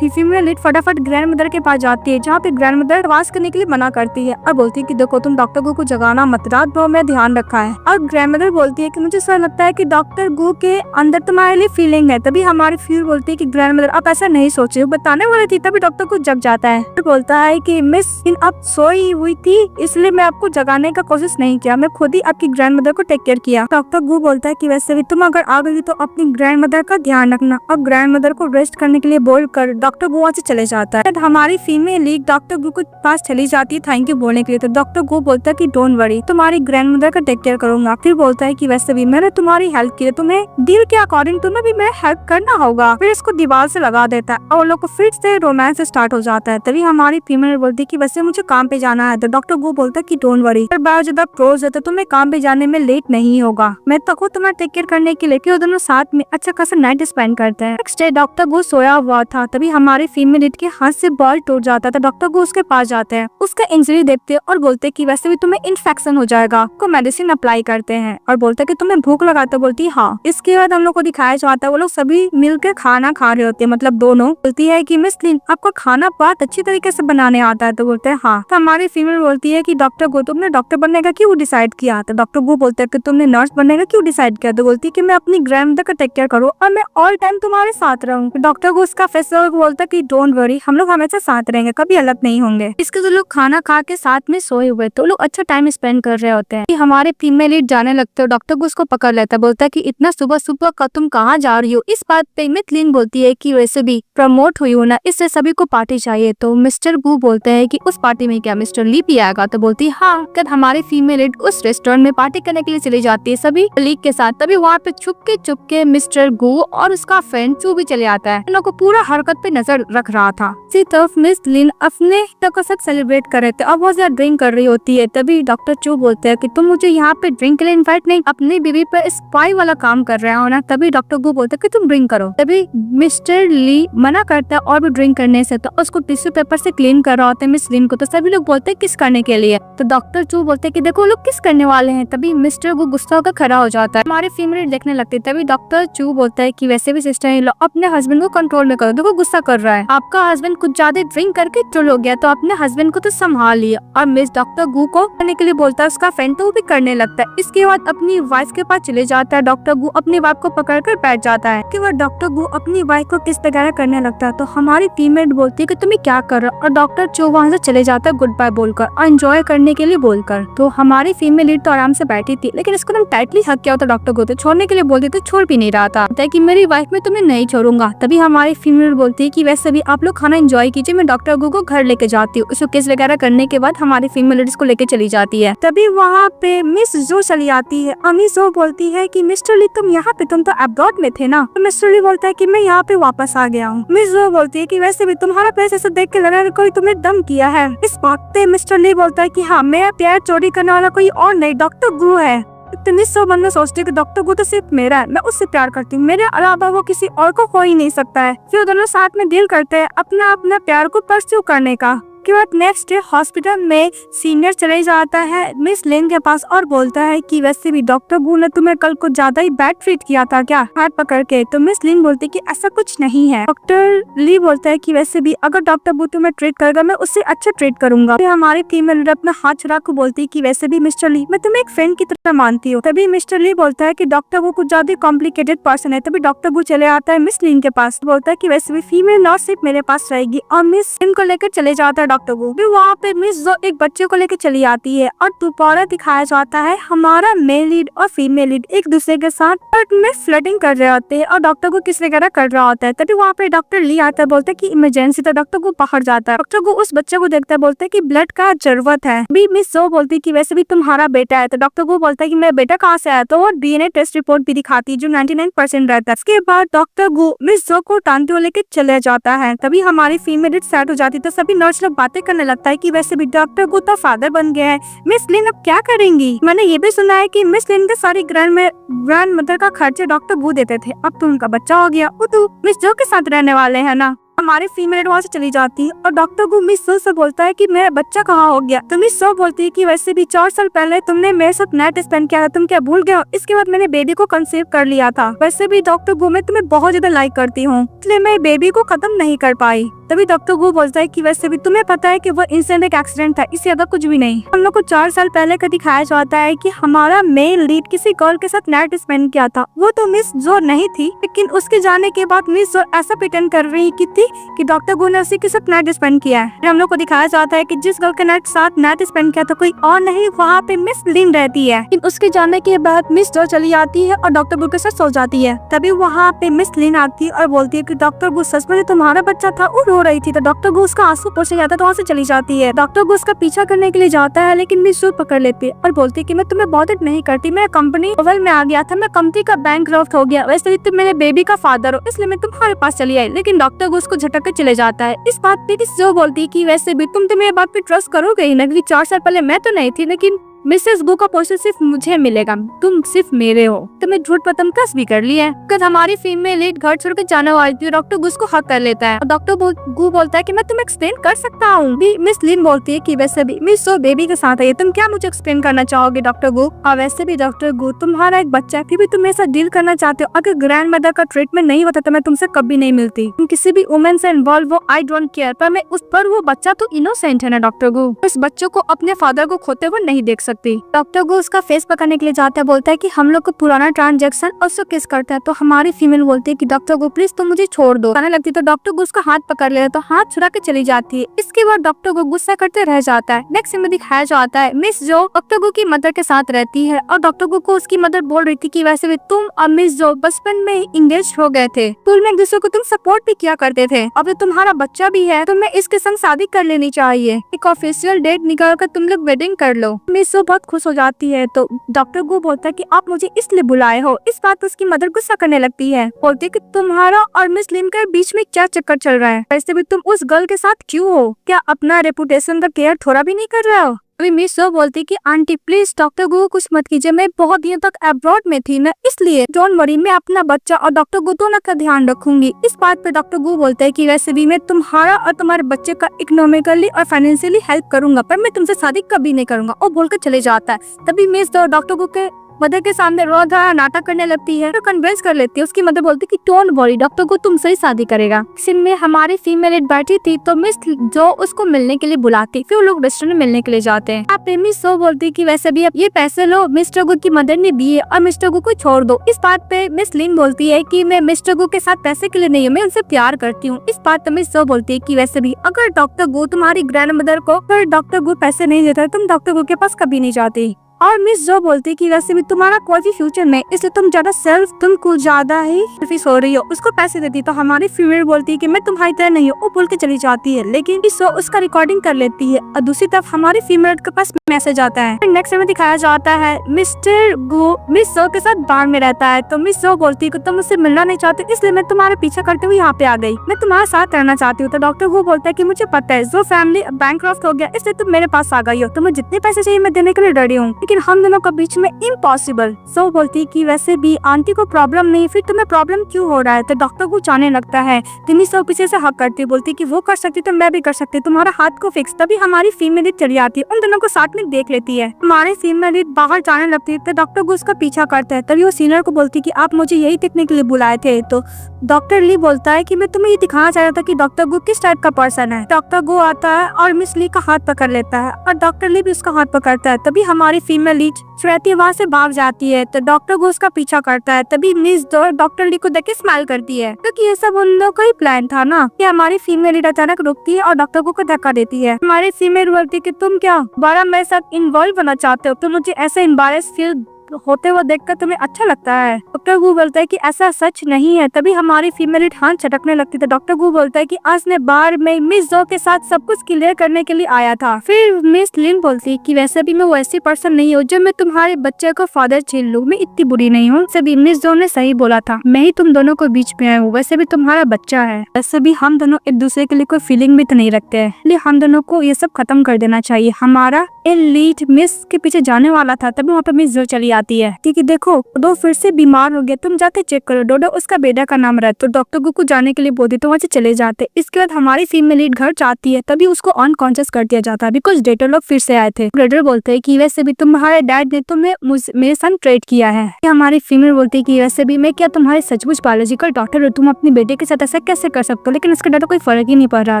फीमेल लीड फटाफट ग्रैंडमदर के पास जाती है जहाँ पे ग्रैंडमदर आवाज करने के लिए मना करती है और बोलती है कि देखो तुम डॉक्टर गो को जगाना मत, रात भर में ध्यान रखा है। और ग्रैंडमदर बोलती है कि मुझे ऐसा लगता है कि डॉक्टर गो के अंदर तुम्हारे लिए फीलिंग है। तभी हमारी फीमेल बोलती है कि ग्रैंडमदर आप ऐसा नहीं सोचे, बताने वाली थी। तभी डॉक्टर को जग जाता है। तो बोलता है कि मिस इन आप सोई हुई थी इसलिए मैं आपको जगाने का कोशिश नहीं किया, मैं खुद ही आपकी ग्रैंडमदर को टेक केयर किया। डॉक्टर गो बोलता है कि वैसे भी तुम अगर आ गई तो अपनी ग्रैंडमदर का ध्यान रखना, और ग्रैंडमदर को रेस्ट करने के लिए बोल कर डॉक्टर गो वहाँ से चले जाता है। हमारी फीमेल लीग डॉक्टर गो के पास चली जाती है थैंक यू बोलने के लिए। तो डॉक्टर गो बोलता है कि डोंट वरी, तुम्हारी ग्रैंडमदर का टेक केयर करूंगा। फिर बोलता है कि वैसे भी मैंने तुम्हारी हेल्प की है, तुम्हें डील के अकॉर्डिंग तुम्हें भी मैं हेल्प करना होगा। फिर इसको दीवार से लगा देता है और लोग को फिर से रोमांस स्टार्ट हो जाता है। तभी हमारी फीमेल बोलती है कि वैसे मुझे काम पे जाना है। तो डॉक्टर गो बोलता है कि डोंट वरी, बार जब क्लोज है तो तुम्हें काम पे जाने में लेट नहीं होगा, मैं तो खुद तुम्हारा टेक केयर करने के लिए। दोनों साथ में अच्छा खासा नाइट स्पेंड करते हैं। नेक्स्ट डे डॉक्टर गो सोया हुआ था। तभी हमारे फीमेल लीड के हाथ से बॉल टूट जाता था। डॉक्टर गो उसके पास जाते हैं, उसका इंजरी देखते हैं और बोलते हैं कि वैसे भी तुम्हें इन्फेक्शन हो जाएगा। को मेडिसिन अप्लाई करते हैं और बोलते हैं कि तुम्हें भूख लगाता, बोलती है हाँ। इसके बाद हम लोग को दिखाया जाता है वो लोग सभी मिलकर खाना खा रहे होते हैं, मतलब दोनों। बोलती है कि मिस लिन आपको खाना बहुत अच्छी तरीके से बनाने आता है। तो बोलते हैं हाँ। तो हमारी फीमेल बोलती है कि डॉक्टर गो तुमने डॉक्टर बनने का क्यों डिसाइड किया। तो डॉक्टर गो बोलते हैं कि तुमने नर्स बनने का क्यों डिसाइड किया। तो बोलती है कि मैं अपनी ग्रैंडमदर का टेक केयर करो और मैं ऑल टाइम तुम्हारे साथ रहूँ। डॉक्टर को उसका फेसर बोलता है कि डोंट वरी, हम लोग हमेशा साथ रहेंगे, कभी अलग नहीं होंगे। इसके तो लोग खाना खा के साथ में सोए हुए तो लोग अच्छा टाइम स्पेंड कर रहे होते हैं। हमारे फीमेल लीड जाने लगते हो, डॉक्टर को उसको पकड़ लेता है, बोलता है कि इतना सुबह सुबह का तुम कहाँ जा रही हो। इस बात पे मिस लिन बोलती है कि वैसे भी प्रमोट हुई हो ना, इससे सभी को पार्टी चाहिए। तो मिस्टर गू बोलते हैं कि उस पार्टी में क्या मिस्टर ली भी आएगा। तो बोलती है हाँ। हमारी फीमेल लीड उस रेस्टोरेंट में पार्टी करने के लिए चली जाती है सभी लीग के के साथ। तभी वहाँ पे चुपके मिस्टर गू और उसका फ्रेंड चू भी चले आता है। उन लोग को पूरा हरकत पे नजर रख रहा था। इसी तरफ मिस लिन अपने के साथ सेलिब्रेट कर रहे थे और बहुत ज्यादा ड्रिंक कर रही होती है। तभी डॉक्टर चू बोलते हैं कि तुम मुझे यहाँ पे ड्रिंक के लिए इन्वाइट नहीं, अपनी बीवी पे स्पाई वाला काम कर रहे हो ना। तभी डॉक्टर गू बोलते हैं कि तुम ड्रिंक करो। तभी मिस्टर ली मना करता है और भी ड्रिंक करने से, तो उसको टिश्यू पेपर से क्लीन कर रहा होता है मिस लिन को। तो सभी लोग बोलते हैं किस करने के लिए। तो डॉक्टर चू बोलते हैं कि देखो लोग किस करने वाले हैं। तभी मिस्टर गू गुस्सा होकर खड़ा हो जाता है। हमारे फीमेल देखने लगती है। तभी डॉक्टर चू बोलता है कि वैसे भी सिस्टर इन लॉ अपने हस्बैंड को कंट्रोल में करो, देखो गुस्सा कर रहा है। आपका हस्बैंड कुछ ज्यादा ड्रिंक करके चुल हो गया, तो अपने हस्बैंड को तो संभाल लिया। और मिस डॉक्टर गू को करने के लिए बोलता है, उसका फ्रेंड तो वो भी करने लगता है। इसके बाद अपनी वाइफ के पास चले जाता है। डॉक्टर गू अपनी वाइफ को पकड़ कर बैठ जाता है। इसके बाद डॉक्टर गू अपनी वाइफ को किस वगैरह करने लगता है। तो हमारी टीममेट बोलती है कि तुम्हें क्या कर रहा हो, और डॉक्टर चू वहाँ से चले जाता है गुड बाय बोलकर और एंजॉय करने के लिए बोलकर। तो हमारी फीमेल लीड तो आराम से बैठी थी, लेकिन इसको तुम टाइटली हक किया होता डॉक्टर गू, तो छोड़ने के लिए बोलती तो छोड़ भी नहीं रहा था कि मेरी वाइफ में तुम्हें नहीं छोड़ूंगा। तभी हमारी फीमेल बोलती है कि वैसे भी आप लोग खाना एंजॉय कीजिए, मैं डॉक्टर गू को घर लेके जाती हूँ। उसको किस वगैरह करने के बाद हमारी फीमेल लीड को लेके चली जाती है। तभी वहाँ पे मिस जो चली आती है। मिस जो बोलती है कि मिस्टर ली तुम यहाँ पे, तुम तो अब्रॉड में थे ना। तो मिस्टर ली बोलता है कि मैं यहाँ पे वापस आ गया हूँ। मिस जो बोलती है कि वैसे भी तुम्हारा पैसे से देख के लगा कोई तुम्हें दम किया है। इस बात पे मिस्टर ली बोलता है कि हाँ, मैं प्यार चोरी करने वाला कोई और नहीं, डॉक्टर गू है। इतनी सब मन में सोचती है कि डॉक्टर गू तो सिर्फ मेरा है, मैं उससे प्यार करती हूँ, मेरे अलावा वो किसी और को हो ही नहीं सकता है। फिर दोनों साथ में डील करते हैं अपना अपना प्यार को परस्यू करने का। के बाद नेक्स्ट डे हॉस्पिटल में सीनियर चले जाता है मिस लिन के पास और बोलता है कि वैसे भी डॉक्टर गू ने तुम्हें कल को ज्यादा ही बैड ट्रीट किया था क्या, हाथ पकड़ के। तो मिस लिन बोलती है कि ऐसा कुछ नहीं है। डॉक्टर ली बोलता है कि वैसे भी अगर डॉक्टर गू तुम्हें ट्रीट करेगा, मैं उससे अच्छा ट्रीट करूंगा। फिर हमारी फीमेल लीडर अपना हाथ छुड़ा को बोलती है कि वैसे भी मिस्टर ली, मैं तुम्हें एक फ्रेंड की तरह मानती हूँ। तभी मिस्टर ली बोलता है कि डॉक्टर गू कुछ ज्यादा कॉम्प्लिकेटेड पर्सन है। तभी डॉक्टर गू चले आता है मिस लिन के पास, बोलता है कि वैसे भी फीमेल नर्स सिर्फ मेरे पास रहेगी, और मिस लिन को लेकर चले जाता है डॉक्टर गू। वहाँ पे मिस जो एक बच्चे को लेकर चली आती है और दोबारा दिखाया जाता है हमारा मेल लीड और फीमेल लीड एक दूसरे के साथ में फ्लर्टिंग कर रहे होते हैं और डॉक्टर को किस वगैरह कर रहा होता है। तभी वहाँ पे डॉक्टर ली आता है, बोलता है कि इमरजेंसी। तो डॉक्टर को बाहर जाता है। डॉक्टर को उस बच्चे को देखता है, बोलता है कि ब्लड का जरूरत है। भी मिस जो बोलती है कि वैसे भी तुम्हारा बेटा है। तो डॉक्टर को बोलता है कि मेरा बेटा कहाँ से आया। तो वो डीएनए टेस्ट रिपोर्ट भी दिखाती है जो 99% रहता है। इसके बाद डॉक्टर गू मिस जो को टानते हुए लेके चले जाता है। तभी हमारी फीमेल लीड सेट हो जाती है। तो सभी नर्स लोग बातें करने लगता है कि वैसे भी डॉक्टर गू तो फादर बन गया है, मिस लिन अब क्या करेंगी। मैंने ये भी सुना है कि मिस लिन के सारी ग्रैंड मदर का खर्चे डॉक्टर गू देते थे, अब तो उनका बच्चा हो गया, वो तो मिस जो के साथ रहने वाले हैं ना। हमारी फीमेल वहाँ से चली जाती है और डॉक्टर गू मिस सो से बोलता है कि मेरा बच्चा कहाँ हो गया। तो मिस सो बोलती है कि वैसे भी 4 साल पहले तुमने मेरे साथ नाइट स्पेंड किया था, तुम क्या भूल गए हो। इसके बाद मैंने बेबी को कंसीव कर लिया था। वैसे भी डॉक्टर गू मैं तुम्हें बहुत ज्यादा लाइक करती हूँ, इसलिए मैं बेबी को खत्म नहीं कर पाई। तभी डॉक्टर गू बोलता है कि वैसे भी तुम्हें पता है कि वो इंसिडेंट एक एक्सीडेंट था, इससे ज्यादा कुछ भी नहीं। हम लोग को 4 साल पहले का दिखाया जाता है कि हमारा मेल लीड किसी गर्ल के साथ नाइट स्पेंड किया था। वो तो मिस जो नहीं थी, लेकिन उसके जाने के बाद मिस जो ऐसा प्रिटेंड कर रही थी कि डॉक्टर गू ने उसी के साथ नाइट स्पेंड किया है। हम लोग को दिखाया जाता है कि जिस गर्ल के साथ नाइट स्पेंड किया था कोई और नहीं, वहाँ पे मिस लिन रहती है। लेकिन उसके जाने के बाद मिस जो चली आती है और डॉक्टर गू के साथ सो जाती है। तभी वहाँ पे मिस लिन आती है और बोलती है कि डॉक्टर गू सच में तुम्हारा बच्चा था। वो रो रही थी। तो डॉक्टर गू उसका आंसू पोंछने जाता है, तो वहाँ से चली जाती है। डॉक्टर गू उसका पीछा करने के लिए जाता है, लेकिन मिस जो पकड़ लेती है और बोलती है कि मैं तुम्हें बॉदर नहीं करती, मैं कंपनी ओवल में आ गया था, मैं कंपनी का बैंकरप्ट हो गया, वैसे भी तुम मेरे बेबी का फादर हो, इसलिए मैं तुम्हारे पास चली आई। लेकिन डॉक्टर गू उसको झटक के चले जाता है। इस बात पे जो बोलती है कि वैसे भी तुम तो मेरे बात पे ट्रस्ट करोगे ही ना, क्योंकि 4 साल पहले मैं तो नहीं थी, लेकिन मिसेस गू का पोस्टर सिर्फ मुझे मिलेगा, तुम सिर्फ मेरे हो। तो मैं झूठ पर तुम कस भी कर लिया है। कल हमारी फीमेल लीड घर छोड़ के जाने वाली थी, डॉक्टर गू उसको हक कर लेता है और डॉक्टर गू बोलता है कि मैं तुम्हें एक्सप्लेन कर सकता हूँ। मिस लिन बोलती है कि वैसे भी मिस सो बेबी के साथ है, तुम क्या मुझे एक्सप्लेन करना चाहोगे डॉक्टर गू। और वैसे भी डॉक्टर गू तुम्हारा एक बच्चा है, फिर भी तुम मेरे साथ डील करना चाहते हो। अगर ग्रैंड मदर का ट्रीटमेंट नहीं होता तो मैं तुमसे कभी नहीं मिलती। तुम किसी भी वुमेन से इन्वॉल्व हो, आई डोंट केयर, पर मैं उस पर वो बच्चा तो इनोसेंट है ना डॉक्टर गू, इस बच्चों को अपने फादर को खोते हुए नहीं देख सकती। डॉक्टर गू उसका फेस पकड़ने के लिए जाता है, बोलता है कि हम लोग को पुराना ट्रांजैक्शन और उसको किस करता है। तो हमारी फीमेल बोलती है कि डॉक्टर गू प्लीज तुम मुझे छोड़ दो। कहने लगती तो डॉक्टर गू उसका हाथ पकड़ लेता, तो हाथ छुड़ा के चली जाती है। इसके बाद डॉक्टर गू गुस्सा करते रह जाता है। नेक्स्ट में दिखाया जाता है मिस जो डॉक्टर गू की मदर के साथ रहती है और डॉक्टर गू को उसकी मदर बोल रही थी कि वैसे भी तुम और मिस जो बचपन में इंगेज हो गए थे, स्कूल में एक दूसरे को तुम सपोर्ट भी किया करते थे, अब तो तुम्हारा बच्चा भी है, तुम्हें इसके संग शादी कर लेनी चाहिए, एक ऑफिशियल डेट निकाल कर तुम लोग वेडिंग कर लो। मिस जो बहुत खुश हो जाती है। तो डॉक्टर गो बोलता है कि आप मुझे इसलिए बुलाए हो। इस बात पर उसकी मदर गुस्सा करने लगती है, बोलती है कि तुम्हारा और मिस लिन के बीच में क्या चक्कर चल रहा है, वैसे भी तुम उस गर्ल के साथ क्यों हो, क्या अपना रेपुटेशन का केयर थोड़ा भी नहीं कर रहे हो। अभी मिस जो बोलती कि आंटी प्लीज डॉक्टर गो कुछ मत कीजिए, मैं बहुत दिनों तक अब्रॉड में थी ना, इसलिए डोंट वरी, मैं अपना बच्चा और डॉक्टर गो दोनों का ध्यान रखूंगी। इस बात पे डॉक्टर गो बोलता है कि वैसे भी मैं तुम्हारा और तुम्हारे बच्चे का इकोनॉमिकली और फाइनेंशियली हेल्प करूंगा, पर मैं तुमसे शादी कभी नहीं करूंगा, और बोलकर चले जाता है। तभी मिस डॉक्टर गो के मदर के सामने रो रहा नाटक करने लगती है, तो कन्विंस कर लेती है। उसकी मदर बोलती कि डोंट वरी, डॉक्टर को तुमसे ही शादी करेगा। सीन में हमारी फीमेल लीड बैठी थी, तो मिस जो उसको मिलने के लिए बुलाती, फिर वो लोग रेस्टोरेंट में मिलने के लिए जाते हैं। आप मिस जो बोलती कि वैसे भी अब ये पैसे लो, मिस्टर गु की मदर ने दिए और मिस्टर गु को छोड़ दो। इस बात पे मिस लिन बोलती है कि मैं मिस्टर गु के साथ पैसे के लिए नहीं हूँ, मैं उनसे प्यार करती हूँ। इस बात पे मिस जो बोलती है कि वैसे भी अगर डॉक्टर गु तुम्हारी ग्रैंड मदर को फिर डॉक्टर गु पैसे नहीं देता, तुम डॉक्टर गु के पास कभी नहीं जाती। और मिस जो बोलती कि वैसे भी तुम्हारा कोई भी फ्यूचर नहीं, इसलिए तुम कुछ ज्यादा ही सेल्फिश हो रही हो, उसको पैसे देती। तो हमारी फीमेल बोलती है कि मैं तुम्हारी तरह नहीं हूँ, वो बोल के चली जाती है। लेकिन इस उसका रिकॉर्डिंग कर लेती है और दूसरी तरफ हमारी फीमेल के पास मैसेज आता है। नेक्स्ट में दिखाया जाता है मिस्टर गो मिस जो के साथ बार में रहता है। तो मिस जो बोलती है कि तुम मुझसे मिलना नहीं चाहते, इसलिए मैं तुम्हारे पीछे करते हुए यहाँ पे आ गई, मैं तुम्हारे साथ रहना चाहती हूँ। तो डॉक्टर गो बोलता है कि मुझे पता है जो फैमिली बैंकक्रफ्ट हो गया, इसलिए तुम मेरे पास आ गई हो, तुम्हें जितने पैसे चाहिए मैं देने के लिए रेडी हूँ, लेकिन हम दोनों के बीच में इम्पॉसिबल। सो बोलती कि वैसे भी आंटी को प्रॉब्लम नहीं, फिर तुम्हें प्रॉब्लम क्यों हो रहा है। तो डॉक्टर को जाने लगता है। तिमी सो पीछे से हक करती, बोलती कि वो कर सकती तो मैं भी कर सकती, तुम्हारा हाथ को फिक्स। तभी हमारी फीमेल लीड चली आती है, उन दोनों को साथ में देख लेती है। हमारी फीमेल लीड बाहर जाने लगती है, तो डॉक्टर को उसका पीछा करता है। तभी वो सीनियर को बोलती कि आप मुझे यही देखने के लिए बुलाए थे। तो डॉक्टर ली बोलता है कि मैं तुम्हें ये दिखाना चाह रहा था कि डॉक्टर गो किस टाइप का पर्सन है। डॉक्टर गो आता है और मिस ली का हाथ पकड़ लेता है और डॉक्टर ली भी उसका हाथ पकड़ता है। तभी हमारी फीमेल लीड श्वेती वहाँ से भाग जाती है। तो डॉक्टर गो उसका पीछा करता है। तभी मिस डॉक्टर ली को देख के स्माइल करती है, क्योंकि ये सब उन लोगों का ही प्लान था ना। कि हमारी फीमेल लीड अचानक रुकती है और डॉक्टर को धक्का देती है। हमारी फीमेल बोलती है कि तुम क्या दोबारा मेरे साथ इन्वॉल्व होना चाहते हो, तो मुझे ऐसे एम्बारेस फील होते हुए देखकर तुम्हें अच्छा लगता है। डॉक्टर गु बोलता है कि ऐसा सच नहीं है। तभी हमारी फीमेल लीड हाथ झटकने लगती है। डॉक्टर गु बोलता है कि आज ने बार में मिस जो के साथ सब कुछ क्लियर करने के लिए आया था। फिर मिस लिन बोलती है कि वैसे भी मैं वैसी पर्सन नहीं हूँ जो मैं तुम्हारे बच्चे को फादर छीन लूँ, मैं इतनी बुरी नहीं हूँ। सभी मिस जो ने सही बोला था, मैं ही तुम दोनों को बीच में आया हूँ, वैसे भी तुम्हारा बच्चा है। वैसे भी हम दोनों एक दूसरे के लिए कोई फीलिंग भी तो नहीं रखते हैं, इसलिए हम दोनों को ये सब खत्म कर देना चाहिए। हमारा लीड मिस के पीछे जाने वाला था, तभी वहाँ पे मिस जो चली आती है कि देखो डोडो फिर से बीमार हो गया, तुम जाके चेक करो। डोडो उसका बेटा का नाम रहता। तो डॉक्टर गु को जाने के लिए बोलती, तो वहाँ से चले जाते। इसके बाद हमारी फीमेल लीड घर जाती है, तभी उसको अनकॉन्शियस कर दिया जाता है बिकॉज डेटर लोग फिर से आए थे। ब्रदर बोलते हैं कि वैसे भी तुम्हारे डैड ने तुम्हें मेरे साथ ट्रेड किया है। हमारी फीमेल बोलती है कि वैसे भी मैं क्या तुम्हारे सचमुच बायोलॉजिकल डॉक्टर हो, तुम अपने बेटे के साथ ऐसा कैसे कर सकते हो। लेकिन उसके डैड को कोई फर्क ही नहीं पड़ रहा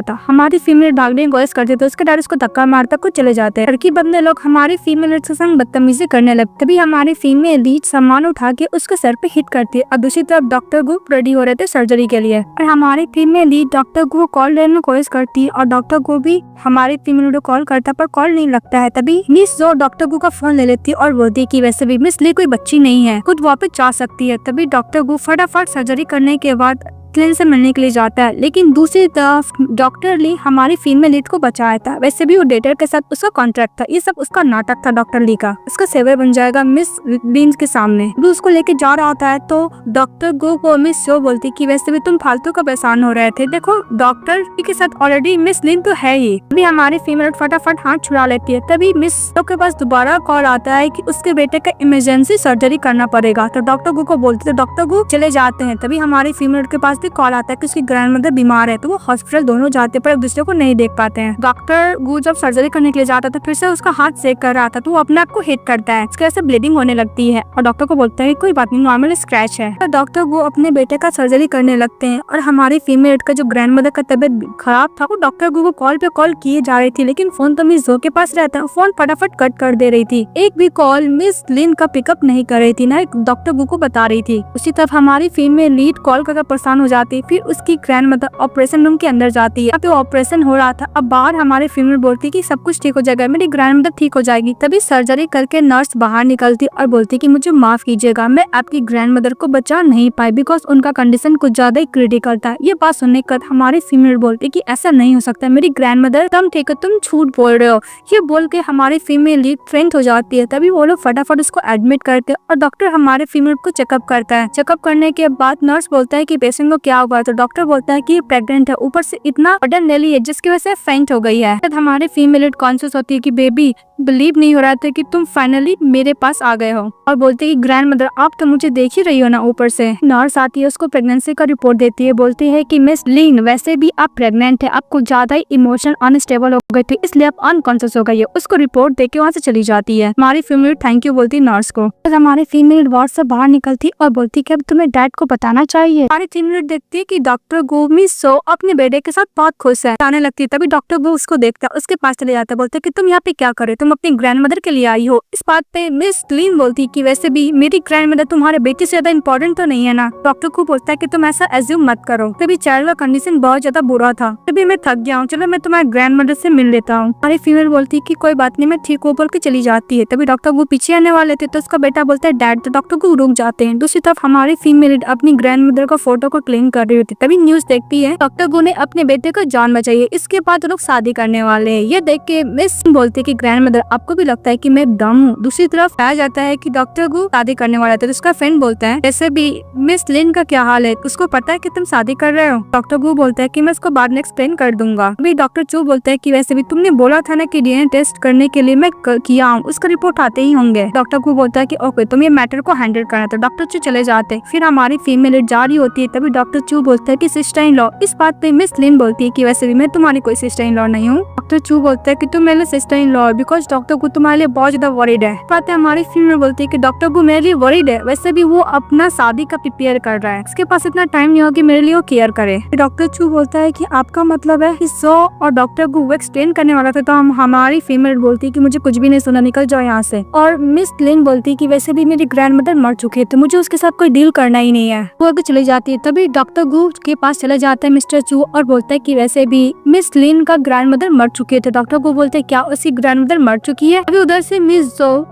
था। हमारी फीमेल भागने की कोशिश करते थे, उसके डैड उसको धक्का मारता कुछ चले जाते। लड़की बंदे लोग हमारी फीमेल लीड के संग बदतमीजी करने लगते। तभी हमारी फीमेल लीड सामान उठा के उसके सर पे हिट करती है और दूसरी तरफ डॉक्टर गु रेडी हो रहे थे सर्जरी के लिए। और हमारी फीमेल लीड डॉक्टर गु को कॉल लेने की कोशिश करती है और डॉक्टर गु भी हमारी फीमेल लीड को कॉल करता पर कॉल नहीं लगता है। तभी मिस जो डॉक्टर गु का फोन ले लेती है और बोलती है कि वैसे भी मिस ली कोई बच्ची नहीं है, खुद वापस जा सकती है। तभी डॉक्टर गु फटाफट सर्जरी करने के बाद क्लिन से मिलने के लिए जाता है। लेकिन दूसरी तरफ डॉक्टर ली हमारी फीमेल लीड को बचाया था। वैसे भी वो डेटर के साथ उसका कॉन्ट्रैक्ट था, ये सब उसका नाटक था डॉक्टर ली का। उसका सेवर बन जाएगा मिस लिन के सामने। वो उसको लेके जा रहा होता है तो डॉक्टर गो को मिस शो बोलती कि वैसे भी तुम फालतू का परेशान हो रहे थे, देखो डॉक्टर के साथ ऑलरेडी मिस लिन तो है ही। अभी हमारी फीमेल फटाफट हाथ छुड़ा लेती है। तभी मिस के पास दोबारा कॉल आता है कि उसके बेटे का इमरजेंसी सर्जरी करना पड़ेगा। तो डॉक्टर गो को बोलते, तो डॉक्टर गो चले जाते हैं। तभी हमारी फीमेल के पास भी कॉल आता है कि उसकी ग्रैंडमदर बीमार है, तो वो हॉस्पिटल दोनों जाते पर एक दूसरे को नहीं देख पाते हैं। डॉक्टर गु जब सर्जरी करने के लिए जाता था, फिर से उसका हाथ चेक कर रहा था, तो वो अपने आप को हिट करता है। इसकी वजह से ब्लीडिंग होने लगती है और डॉक्टर को बोलता है कोई बात नहीं, नॉर्मल स्क्रैच है। तो डॉक्टर गु अपने बेटे का सर्जरी करने लगते हैं और हमारी फीमेल का जो ग्रैंडमदर का तबियत खराब था, वो डॉक्टर गु को कॉल पे कॉल किए जा रही थी, लेकिन फोन तो मिस जो के पास रहता है, फोन फटाफट कट कर दे रही थी। एक भी कॉल मिस लिन का पिकअप नहीं कर रही थी, ना डॉक्टर गु को बता रही थी। उसी तरफ हमारी फीमेल लीड कॉल करके परेशान हो जाती है। फिर उसकी ग्रैंडमदर ऑपरेशन रूम के अंदर जाती है। यहाँ पे ऑपरेशन हो रहा था। अब बाहर हमारे फीमेल बोलती है कि सब कुछ ठीक हो जाएगा, मेरी ग्रैंडमदर ठीक हो जाएगी। तभी सर्जरी करके नर्स बाहर निकलती और बोलती कि मुझे माफ कीजिएगा, मैं आपकी ग्रैंडमदर को बचा नहीं पाई बिकॉज उनका कंडीशन कुछ ज्यादा ही क्रिटिकल था। ये बात सुनने के बाद हमारी फीमेल बोलती कि ऐसा नहीं हो सकता, मेरी ग्रैंडमदर तुम ठीक है, तुम झूठ बोल रहे हो। ये बोल के हमारी फीमेल लीड फेंट हो जाती है। तभी वो लोग फटाफट उसको एडमिट करते और डॉक्टर हमारे फीमेल को चेकअप करता है। चेकअप करने के बाद नर्स बोलता है कि पेशेंट को क्या हुआ, तो डॉक्टर बोलता है कि प्रेग्नेंट है, ऊपर से इतना बर्डन ले ली है जिसकी वजह से फेंट हो गई है। हमारे फीमेल लीड कॉन्शियस होती है कि बेबी बिलीव नहीं हो रहा था कि तुम फाइनली मेरे पास आ गए हो, और बोलते है कि ग्रैंडमदर आप तो मुझे देख ही रही हो ना। ऊपर से नर्स आती है, उसको प्रेगनेंसी का रिपोर्ट देती है, बोलती है कि मिस लीन वैसे भी आप प्रेग्नेंट है, आपको ज्यादा ही इमोशन अनस्टेबल हो गए थे इसलिए आप अनकॉन्शियस हो गई है। उसको रिपोर्ट देके वहाँ से चली जाती है। हमारी फीमेल थैंक यू बोलती नर्स को। तो हमारी फीमेल वार्ड से बाहर निकलती और बोलती कि अब तुम्हें डैड को बताना चाहिए। हमारी फीमेल देखती है कि डॉक्टर गो मिस सो अपने बेटे के साथ बहुत खुश है, आने लगती है। तभी डॉक्टर गो उसको देखता है, उसके पास चले जाता है, बोलते कि तुम यहाँ पे क्या कर रहे हो, तुम अपनी ग्रैंडमदर के लिए आई हो। इस बात पे मिस लीन बोलती कि वैसे भी मेरी ग्रैंडमदर तुम्हारे बेटे से ज्यादा इंपॉर्टेंट तो नहीं है ना। डॉक्टर को बोलता है कि तुम ऐसा एज्यूम मत करो, तभी चाइल्ड का कंडीशन बहुत ज्यादा बुरा था, तभी मैं थक गया हूँ, चलो मैं तुम्हारे ग्रैंडमदर से मिल लेता हूँ। हमारी फीमेल बोलती है कि कोई बात नहीं, मैं ठीक हो बोल के चली जाती है। तभी डॉक्टर वो पीछे आने वाले थे तो उसका बेटा बोलता है डैड, तो डॉक्टर को रुक जाते हैं। दूसरी तरफ हमारी फीमेल अपनी ग्रैंडमदर का फोटो को क्लीन कर रही होती, तभी न्यूज देखती है डॉक्टर गो ने अपने बेटे को जान बचाई है, इसके बाद लोग शादी करने वाले हैं। ये देख के मिस बोलती है कि ग्रैंडमदर आपको भी लगता है कि मैं डम हूँ। दूसरी तरफ पाया जाता है कि डॉक्टर गो शादी करने वाला था, तो उसका फ्रेंड बोलता है ऐसे भी मिस लिन का क्या हाल है, उसको पता है कि तुम शादी कर रहे हो। डॉक्टर गो बोलता है कि मैं इसको बाद में एक्सप्लेन कर दूंगा। अभी डॉक्टर चू बोलता है कि वैसे भी तुमने बोला था ना कि डीएनए टेस्ट करने के लिए मैं किया हूँ, उसका रिपोर्ट आते ही होंगे। डॉक्टर को बोलता है कि ओके तुम ये मैटर को हैंडल करना, तो डॉक्टर चू चले जाते हैं। फिर हमारी फीमेल जा रही होती है, तभी डॉक्टर चू बोलता है कि सिस्टर इन लॉ। इस बात पे मिस लिन बोलती है कि वैसे भी मैं तुम्हारी कोई सिस्टर इन लॉ नहीं हूँ। डॉक्टर चू बोलता है कि तुम मेरे sister in law because doctor को तुम्हारे लिए बहुत ज्यादा वरीड है। बात है हमारी फीमेल बोलती है कि डॉक्टर को मेरे लिए वरीड है, वैसे भी वो अपना शादी का प्रिपेयर कर रहा है, उसके पास इतना टाइम नहीं होगा कि मेरे लिए वो केयर करे। डॉक्टर चू बोलता है कि आपका मतलब है कि सो, और डॉक्टर को वो एक्सप्लेन करने वाला था, तो हमारी फीमेल बोलती है कि मुझे कुछ भी नहीं सुना, निकल जाओ यहाँ से। और मिस लिन बोलती है कि वैसे भी मेरी ग्रैंडमदर मर चुके थे, मुझे उसके साथ कोई डील करना ही नहीं है। वो आगे चली जाती है। तभी डॉक्टर गू के पास चले जाता है मिस्टर चू और बोलता है कि वैसे भी मिस लिन का ग्रैंडमदर मर चुके थे। डॉक्टर को बोलते हैं क्या उसकी ग्रैंडमदर मर चुकी है। अभी उधर से मिस जो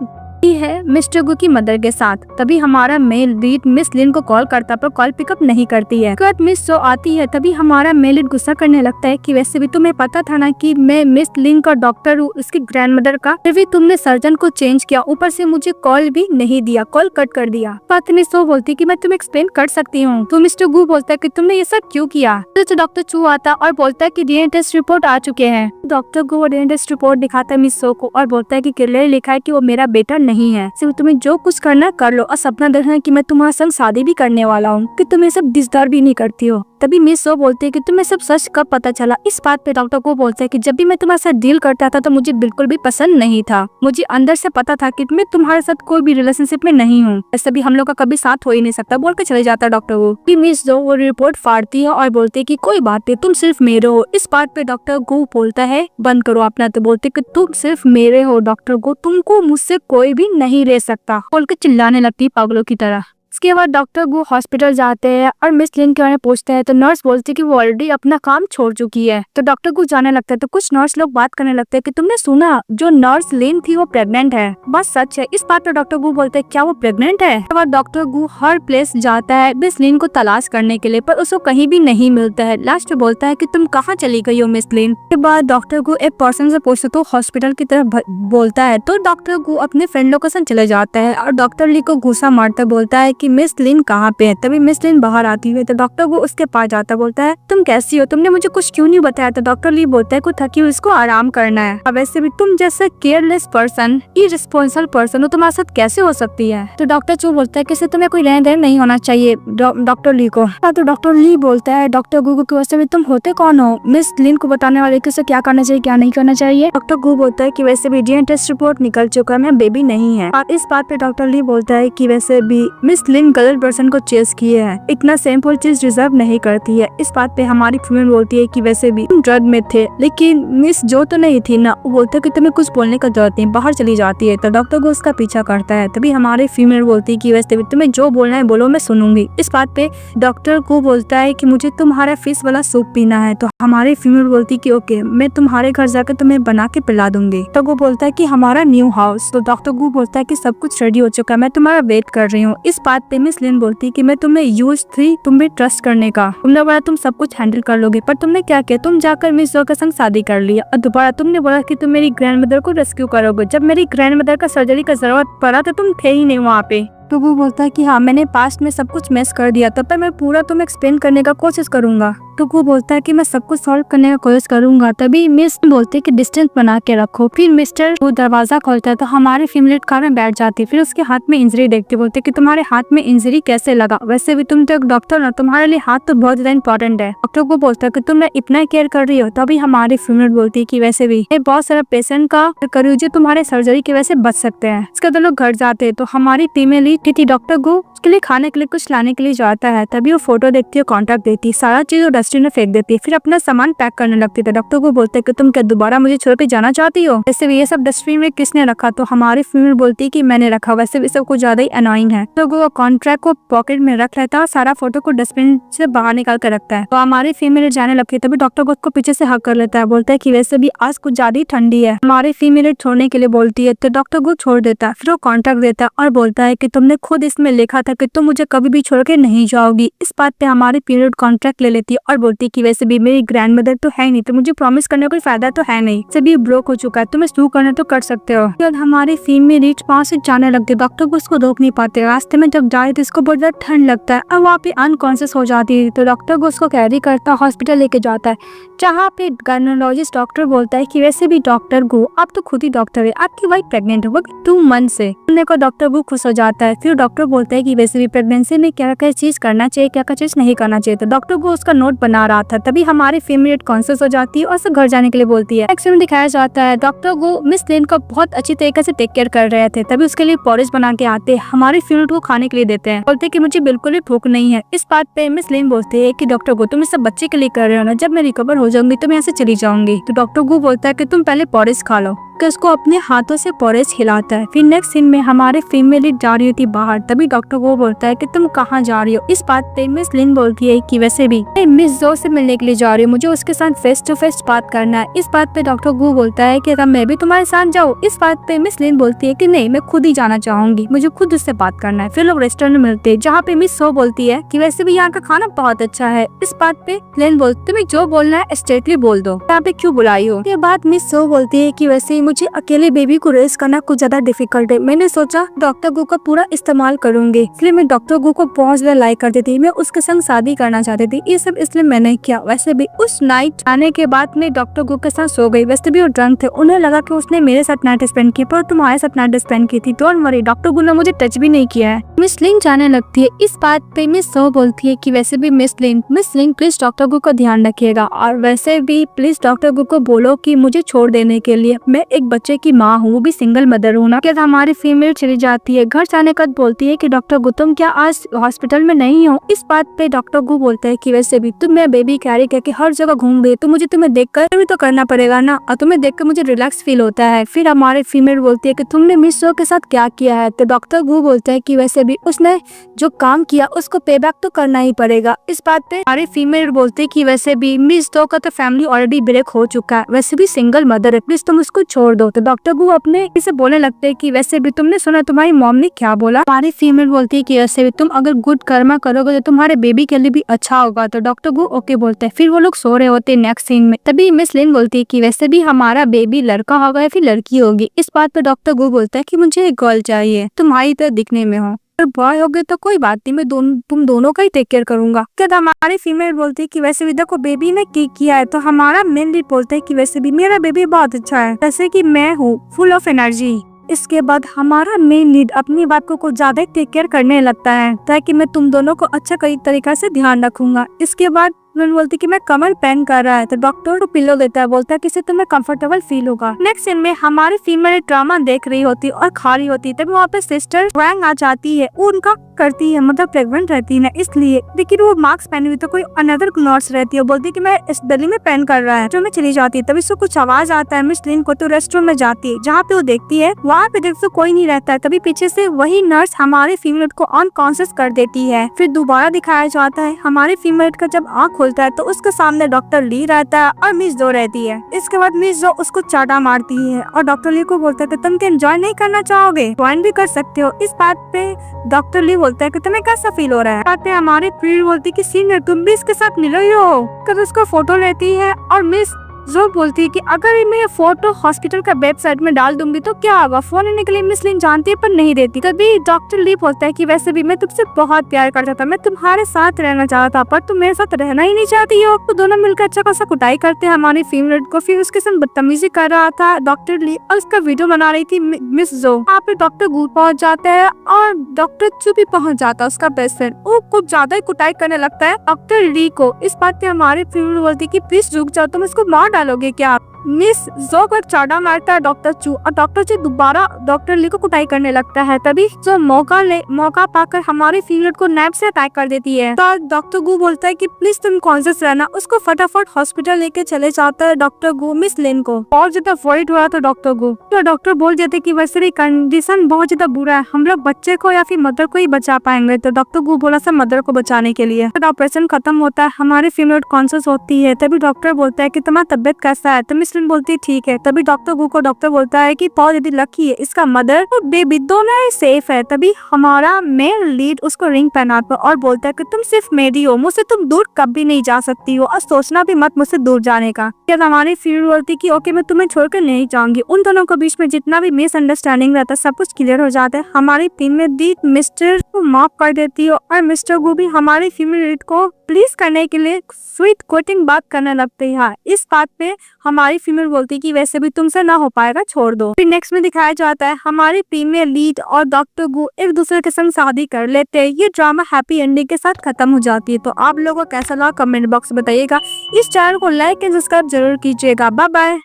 है मिस्टर गू की मदर के साथ। तभी हमारा मेल लीड मिस लिन को कॉल करता पर कॉल पिकअप नहीं करती है। मिस सो आती है, तभी हमारा मेल लीड गुस्सा करने लगता है कि वैसे भी तुम्हें पता था ना कि मैं मिस लिन का डॉक्टर हूँ, उसकी ग्रैंडमदर का, फिर भी तुमने सर्जन को चेंज किया, ऊपर से मुझे कॉल भी नहीं दिया, कॉल कट कर दिया। बात मिस सो बोलती कि मैं तुम्हें एक्सप्लेन कर सकती हूँ। तो मिस्टर गू बोलता है कि तुमने ये सब क्यों किया। तो डॉक्टर चू आता और बोलता है कि डीएनए टेस्ट रिपोर्ट आ चुके हैं। डॉक्टर गू डीएनए टेस्ट रिपोर्ट दिखाता है मिस सो को और बोलता है कि क्लियर लिखा है कि वो मेरा बेटा नहीं है, सिर्फ तुम्हें जो कुछ करना कर लो, और सपना देखना कि मैं तुम्हारे संग शादी भी करने वाला हूँ, कि तुम ये सब डिजदार भी नहीं करती हो। तभी मिस सो बोलते हैं कि तुम्हें सब सच कब पता चला। इस बात पे डॉक्टर को बोलते हैं कि जब भी मैं तुम्हारे साथ डील करता था तो मुझे बिल्कुल भी पसंद नहीं था, मुझे अंदर से पता था कि मैं तुम्हारे साथ कोई भी रिलेशनशिप में नहीं हूँ, ऐसे भी हम लोग का कभी साथ हो ही नहीं सकता, बोल के चले जाता डॉक्टर को। मिस जो वो रिपोर्ट फाड़ती है और बोलते है कि कोई बात नहीं, तुम सिर्फ मेरे हो। इस बात पे डॉक्टर को बोलता है बंद करो अपना, तो बोलते कि तुम सिर्फ मेरे हो डॉक्टर को, तुमको मुझसे कोई भी नहीं रह सकता, बोल के चिल्लाने लगती पागलों की तरह। इसके बाद डॉक्टर गो हॉस्पिटल जाते हैं और मिस लिन के बारे में पूछते हैं, तो नर्स बोलती है कि वो ऑलरेडी अपना काम छोड़ चुकी है। तो डॉक्टर गो जाने लगता है, तो कुछ नर्स लोग बात करने लगते हैं कि तुमने सुना जो नर्स लिन थी वो प्रेग्नेंट है। बस सच है। इस बात पर डॉक्टर गो बोलते हैं क्या वो प्रेग्नेंट है। उसके बाद डॉक्टर गो हर प्लेस जाता है मिस लिन को तलाश करने के लिए, पर उसको कहीं भी नहीं मिलता है। लास्ट में बोलता है कि तुम कहाँ चली गई हो मिस लिन। के बाद डॉक्टर गो एक पर्सन से पूछते तो हॉस्पिटल की तरफ बोलता है, तो डॉक्टर गो अपने फ्रेंड लोकेशन चले जाता है और डॉक्टर ली को गुस्सा मारता बोलता है कि मिस लिन कहाँ पे है। तभी मिस लिन बाहर आती है, तो डॉक्टर वो उसके पास जाता बोलता है तुम कैसी हो, तुमने मुझे कुछ क्यों नहीं बताया। तो डॉक्टर ली बोलता है कुछ थकी हुई, इसको आराम करना है। अब वैसे भी तुम जैसे केयरलेस पर्सन, इररिस्पांसिबल पर्सन हो, तुम्हारे साथ कैसे हो सकती है। तो डॉक्टर चू बोलता है कि तुम्हें कोई लेन देन नहीं होना चाहिए डॉक्टर ली को। तो डॉक्टर ली बोलता है डॉक्टर गू को वैसे भी तुम होते कौन हो मिस लिन को बताने वाले, किसे क्या करना चाहिए क्या नहीं करना चाहिए। डॉक्टर गू बोलता है कि वैसे भी डीएनए टेस्ट रिपोर्ट निकल चुका है, मैं बेबी नहीं है। और इस बात पे डॉक्टर ली बोलता है कि वैसे भी मिस मिस लिन गलत पर्सन को चेस किए हैं, इतना सिंपल चीज डिजर्व नहीं करती है। इस बात पे हमारी फीमेल बोलती है कि वैसे भी तुम ड्रग में थे, लेकिन मिस जो तो नहीं थी ना, वो बोलता है कि तुम्हें कुछ बोलने का जरूरत नहीं, बाहर चली जाती है। तो डॉक्टर को उसका पीछा करता है। तभी हमारी फीमेल बोलती है कि वैसे भी तुम्हें जो बोलना है बोलो, मैं सुनूंगी। इस बात पे डॉक्टर को बोलता है कि मुझे तुम्हारा फिश वाला सूप पीना है। तो हमारी फीमेल बोलती है कि ओके, मैं तुम्हारे घर जाकर तुम्हें बना के पिला दूंगी। तो वो बोलता है कि हमारा न्यू हाउस। तो डॉक्टर को बोलता है कि सब कुछ रेडी हो चुका है, मैं तुम्हारा वेट कर रही हूँ। इस बात पे मिस लिन बोलती है कि मैं तुम्हें यूज थी तुम्हें ट्रस्ट करने का, तुमने बोला तुम सब कुछ हैंडल कर लोगे, पर तुमने क्या किया, तुम जाकर मिस जो के संग शादी कर लिया और दोबारा तुमने बोला कि तुम मेरी ग्रैंड मदर को रेस्क्यू करोगे। जब मेरी ग्रैंड मदर का सर्जरी का जरूरत पड़ा तो तुम थे ही नहीं वहाँ पे। तो वो बोलता है कि हाँ, मैंने पास्ट में सब कुछ मिस कर दिया, तब पर मैं पूरा तुम्हें एक्सप्लेन करने का कोशिश करूंगा। तो वो बोलता है कि मैं सब कुछ सॉल्व करने का कोशिश करूंगा। तभी मिस बोलते है कि डिस्टेंस बना के रखो। फिर मिस्टर वो दरवाजा खोलता है तो हमारी फीमेल कार में बैठ जाती है। फिर उसके हाथ में इंजरी देखते, बोलते कि तुम्हारे हाथ में इंजरी कैसे लगा, वैसे भी तुम तो एक डॉक्टर ना, तुम्हारे लिए हाथ तो बहुत ज्यादा इंपॉर्टेंट है। डॉक्टर को बोलता है कि तुम इतना केयर कर रही हो। तभी हमारी फीमेल बोलती है कि वैसे भी मैं बहुत सारा पेशेंट का करी जो तुम्हारे सर्जरी की वजह से बच सकते हैं। इसके तो लोग घर जाते हैं। तो हमारी फीमेल ही डॉक्टर को उसके लिए खाने के लिए कुछ लाने के लिए जाता है। तभी वो फोटो देखती है, कॉन्ट्रैक्ट देती है, सारा चीज वो डस्टबिन में फेंक देती है। फिर अपना सामान पैक करने लगती है। डॉक्टर को बोलते है कि तुम क्या दोबारा मुझे छोड़ के जाना चाहती हो, वैसे भी ये सब डस्टबिन में किसने रखा। तो हमारी फीमेल बोलती है कि मैंने रखा, वैसे भी सब कुछ ज्यादा ही अनोइंग है। तो वो कॉन्ट्रैक्ट को पॉकेट में रख लेता है और सारा फोटो को डस्टबिन से बाहर निकाल कर रखता है। तो हमारी फीमेल जाने लगती है। तभी डॉक्टर को उसको पीछे से हक कर लेता है, बोलता है कि वैसे भी आज कुछ ज्यादा ही ठंडी है। हमारी फीमेल छोड़ने के लिए बोलती है तो डॉक्टर को छोड़ देता है। फिर वो कॉन्ट्रैक्ट देता है और बोलता है कि तुमने खुद इसमें लिखा था कि तुम मुझे कभी भी छोड़ के नहीं जाओगी। इस बात पे हमारी पीरियड कॉन्ट्रैक्ट ले लेती है और बोलती है कि वैसे भी मेरी ग्रैंड मदर तो है नहीं, तो मुझे प्रॉमिस करने का कोई फायदा तो है नहीं, सभी ब्रोक हो चुका है, तुम्हें सू करना तो कर सकते हो। फिर हमारी फीमेल रीच वहाँ से जाने लगती है। डॉक्टर को उसको रोक नहीं पाते। रास्ते में जब जा रही थी इसको बहुत ज्यादा ठंड लगता है और वहाँ पे अनकॉन्शियस हो जाती है। तो डॉक्टर को उसको कैरी करता हॉस्पिटल लेके जाता है, जहाँ पे गायनोलॉजिस्ट डॉक्टर बोलता है कि वैसे भी डॉक्टर गो, आप तो खुद ही डॉक्टर है, आपकी वाइफ प्रेग्नेंट हो 2 मंथ से। सुनने को डॉक्टर वो खुश हो जाता है। फिर डॉक्टर बोलता है कि वैसे भी प्रेगनेंसी में क्या क्या चीज करना चाहिए, क्या क्या चीज नहीं करना चाहिए। तो डॉक्टर को उसका नोट बना रहा था। तभी हमारी फीमेल कॉन्शियस हो जाती है और उसे घर जाने के लिए बोलती है। नेक्स्ट में दिखाया जाता है डॉक्टर को मिस लिन को बहुत अच्छी तरीके से टेक केयर कर रहे थे। तभी उसके लिए पॉरेज बना के आते हैं, हमारी फीमेल को खाने के लिए देते हैं, बोलते हैं कि मुझे बिल्कुल भी भूख नहीं है। इस बात पे मिस लिन बोलते है कि डॉक्टर को तुम इस सब बच्चे के लिए कर रहे हो ना, जब मैं रिकवर हो जाऊंगी तो मैं यहाँ से चली जाऊंगी। तो डॉक्टर को बोलता है कि तुम पहले पॉरेज खा लो, कि उसको अपने हाथों से पॉरेज खिलाता है। फिर नेक्स्ट सीन में हमारे फीमेल जा रही होती बाहर। तभी डॉक्टर को बोलता है कि तुम कहाँ जा रही हो। इस बात पे मिस लिन बोलती है कि वैसे भी मैं मिस जो से मिलने के लिए जा रही हूँ, मुझे उसके साथ फेस टू फेस बात करना है। इस बात पे डॉक्टर को बोलता है कि मैं भी तुम्हारे साथ जाऊँ। इस बात पे मिस लिन बोलती है कि नहीं, मैं खुद ही जाना चाहूंगी, मुझे खुद उससे बात करना है। फिर लोग रेस्टोरेंट में मिलते हैं, जहाँ पे मिस सो बोलती है कि वैसे भी यहाँ का खाना बहुत अच्छा है। इस बात पे लिन बोलती है तुम्हें जो बोलना है स्ट्रेटली बोल दो, यहाँ पे क्यों बुलाई हो। उसके बाद मिस सो बोलती है कि वैसे ही मुझे अकेले बेबी को रेस करना कुछ ज्यादा डिफिकल्ट है, मैंने सोचा डॉक्टर गो का पूरा इस्तेमाल करूंगी। इसलिए मैं डॉक्टर गो को बहुत ज्यादा लाइक करती थी, मैं उसके संग शादी करना चाहती थी, ये सब इसलिए मैंने किया। वैसे भी उस नाइट आने के बाद मैं डॉक्टर गो के साथ सो गई। वैसे भी वो ड्रंक थे, उन्हें लगा कि उसने मेरे साथ नाइट स्पेंड की, पर तुम्हारे साथ नाइट स्पेंड की थी, डोंट वरी, डॉक्टर गो ने मुझे टच भी नहीं किया है। मिस लिन जाने लगती है। इस बात पे मिस सो बोलती है कि वैसे भी मिस लिन प्लीज डॉक्टर गो का ध्यान रखिएगा, और वैसे भी प्लीज डॉक्टर गो को बोलो कि मुझे छोड़ देने के लिए, मैं एक बच्चे की माँ हूँ, वो भी सिंगल मदर हूँ ना। क्या हमारी फीमेल चली जाती है। घर जाने का बोलती है कि डॉक्टर गो तुम क्या आज हॉस्पिटल में नहीं हो। इस बात पे डॉक्टर गो बोलता है कि वैसे भी तुम मैं बेबी कैरी करके हर जगह घूम रही, तो मुझे तुम्हें देखकर भी तो करना पड़ेगा ना, और तुम्हें देखकर मुझे रिलैक्स फील होता है। फिर हमारे फीमेल बोलती है कि तुमने मिस शो के साथ क्या किया है। तो डॉक्टर गो बोलता है कि वैसे भी उसने जो काम किया उसको पे बैक तो करना ही पड़ेगा। इस बात पे हमारे फीमेल बोलते है कि वैसे भी मिस शो का तो फैमिली ऑलरेडी ब्रेक हो चुका है, वैसे भी सिंगल मदर है, प्लीज तुम उसको छोड़ दो। तो डॉक्टर गो अपने इसे बोलने लगते है कि वैसे भी तुमने सुना तुम्हारी मॉम ने क्या बोला। हमारी फीमेल बोलती है कि वैसे भी तुम अगर गुड कर्मा करोगे तो तुम्हारे बेबी के लिए भी अच्छा होगा। तो डॉक्टर गो ओके बोलते हैं। फिर वो लोग सो रहे होते हैं नेक्स्ट सीन में। तभी मिस लिन बोलती है कि वैसे भी हमारा बेबी लड़का होगा या फिर लड़की होगी। इस बात पे डॉक्टर गो बोलता है कि मुझे एक गर्ल चाहिए, तुम्हारी तरह दिखने में हो, अगर बॉय हो गए तो कोई बात नहीं, मैं तुम दोनों का ही टेक केयर करूंगा। क्या हमारी फीमेल बोलती है कि वैसे भी देखो बेबी ने किया है। तो हमारा मेन लीड बोलता है कि वैसे भी मेरा बेबी बहुत अच्छा है, जैसे कि मैं हूँ फुल ऑफ एनर्जी। इसके बाद हमारा मेन लीड अपनी बात को कुछ ज्यादा टेक केयर करने लगता है, ताकि मैं तुम दोनों को अच्छा कई तरीका से ध्यान रखूंगा। इसके बाद फिर बोलती कि मैं कमर पेन कर रहा है, तो डॉक्टर को पिलो देता है, बोलता है कि इससे तुम्हें कंफर्टेबल फील होगा। नेक्स्ट सीन में हमारी फीमेल ड्रामा देख रही होती और खा रही होती, तभी वहाँ पे सिस्टर रैंग आ जाती है, वो उनका करती है, मतलब प्रेग्नेंट रहती है ना इसलिए, लेकिन वो मास्क पहनी हुई तो कोई अनदर नर्स रहती है, बोलती है कि मैं इस दिल्ली में पेन कर रहा है, जो मैं चली जाती है। तभी उसको कुछ आवाज आता है मिस लिन को, तो रेस्टोरेंट में जाती है, जहाँ पे वो देखती है वहाँ पे देखते कोई नहीं रहता है। तभी पीछे से वही नर्स हमारे फीमेल को अनकॉन्शियस कर देती है। फिर दोबारा दिखाया जाता है हमारे फीमेल का जब आँख खुलता है तो उसके सामने डॉक्टर ली रहता है और मिस जो रहती है। इसके बाद मिस जो उसको चाटा मारती है और डॉक्टर ली को बोलता है कि तुम क्या एंजॉय नहीं करना चाहोगे, ज्वाइन भी कर सकते हो। इस बात पे डॉक्टर ली बोलता है कि तुम्हें कैसा फील हो रहा है। बात पे हमारे फ्रेंड बोलती है कि सीनियर तुम भी इसके साथ मिलो ही हो, कभी उसका फोटो लेती है और मिस जो बोलती है कि अगर मैं ये फोटो हॉस्पिटल का वेबसाइट में डाल दूंगी तो क्या होगा। फोन लेने के लिए मिस लिन जानती है पर नहीं देती। तभी डॉक्टर ली बोलता है कि वैसे भी मैं तुमसे बहुत प्यार करता था, मैं तुम्हारे साथ रहना चाहता था, पर तुम मेरे साथ रहना ही नहीं चाहती हो। तो दोनों मिलकर अच्छा खासा कुटाई करते हैं हमारी फीमेल को। फिर उसके साथ बदतमीजी कर रहा था डॉक्टर ली और उसका वीडियो बना रही थी मिस जो। वहाँ पे डॉक्टर गू पहुंच जाता है और डॉक्टर चू भी पहुंच जाता है, उसका बेस्ट फ्रेंड। वो कुछ ज्यादा ही कुटाई करने लगता है डॉक्टर ली को। इस बात पे हमारी फीमेल बोलती है कि प्लीज रुक जाओ, तुम इसको मार डालोगे क्या। मिस जो पर चाटा मारता है डॉक्टर चू और डॉक्टर चू दोबारा डॉक्टर ली को कुटाई करने लगता है। तभी जो मौका पाकर हमारी फीमेल को नैप से अटैक कर देती है। तो डॉक्टर गू बोलता है कि प्लीज तुम कॉन्शियस रहना। उसको फटाफट हॉस्पिटल लेके चले जाता है डॉक्टर गू मिस लिन को। और ज्यादा वरीड हुआ था डॉक्टर गू, तो डॉक्टर बोल देते कि वैसे भी कंडीशन बहुत ज्यादा बुरा है, हम लोग बच्चे को या फिर मदर को ही बचा पाएंगे। तो डॉक्टर गू बोला था मदर को बचाने के लिए। तो ऑपरेशन खत्म होता है, हमारी फीमेल कॉन्शियस होती है। तभी डॉक्टर बोलता है कि तुम्हारा तबियत कैसा है, तो मिस लिन बोलती है ठीक है। तभी डॉक्टर गू को डॉक्टर बोलता है कि बहुत यदि लकी है, इसका मदर और बेबी दोनों ही सेफ है। तभी हमारा मेल लीड उसको रिंग पहनाता और बोलता है कि तुम सिर्फ मेरी हो, मुझसे तुम दूर कभी नहीं जा सकती हो और सोचना भी मत मुझसे दूर जाने का। फिर हमारी फीमेल बोलती कि ओके मैं तुम्हें छोड़कर नहीं जाऊंगी। उन दोनों के बीच में जितना भी मिसअंडरस्टैंडिंग रहता है सब कुछ क्लियर हो जाता है। हमारी फीमेल दी मिस्टर को माफ कर देती है और मिस्टर गू भी हमारी फीमेल लीड को प्लीज करने के लिए स्वीट कोटिंग बात करने लगते हैं। इस बात पे हमारी फीमेल बोलती कि वैसे भी तुमसे ना हो पाएगा, छोड़ दो। फिर नेक्स्ट में दिखाया जाता है हमारी फीमेल लीड और डॉक्टर गू एक दूसरे के संग शादी कर लेते हैं। ये ड्रामा हैप्पी एंडिंग के साथ खत्म हो जाती है। तो आप लोगों को कैसा लगा कमेंट बॉक्स में बताइएगा। इस चैनल को लाइक एंड सब्सक्राइब जरूर कीजिएगा। Bye bye.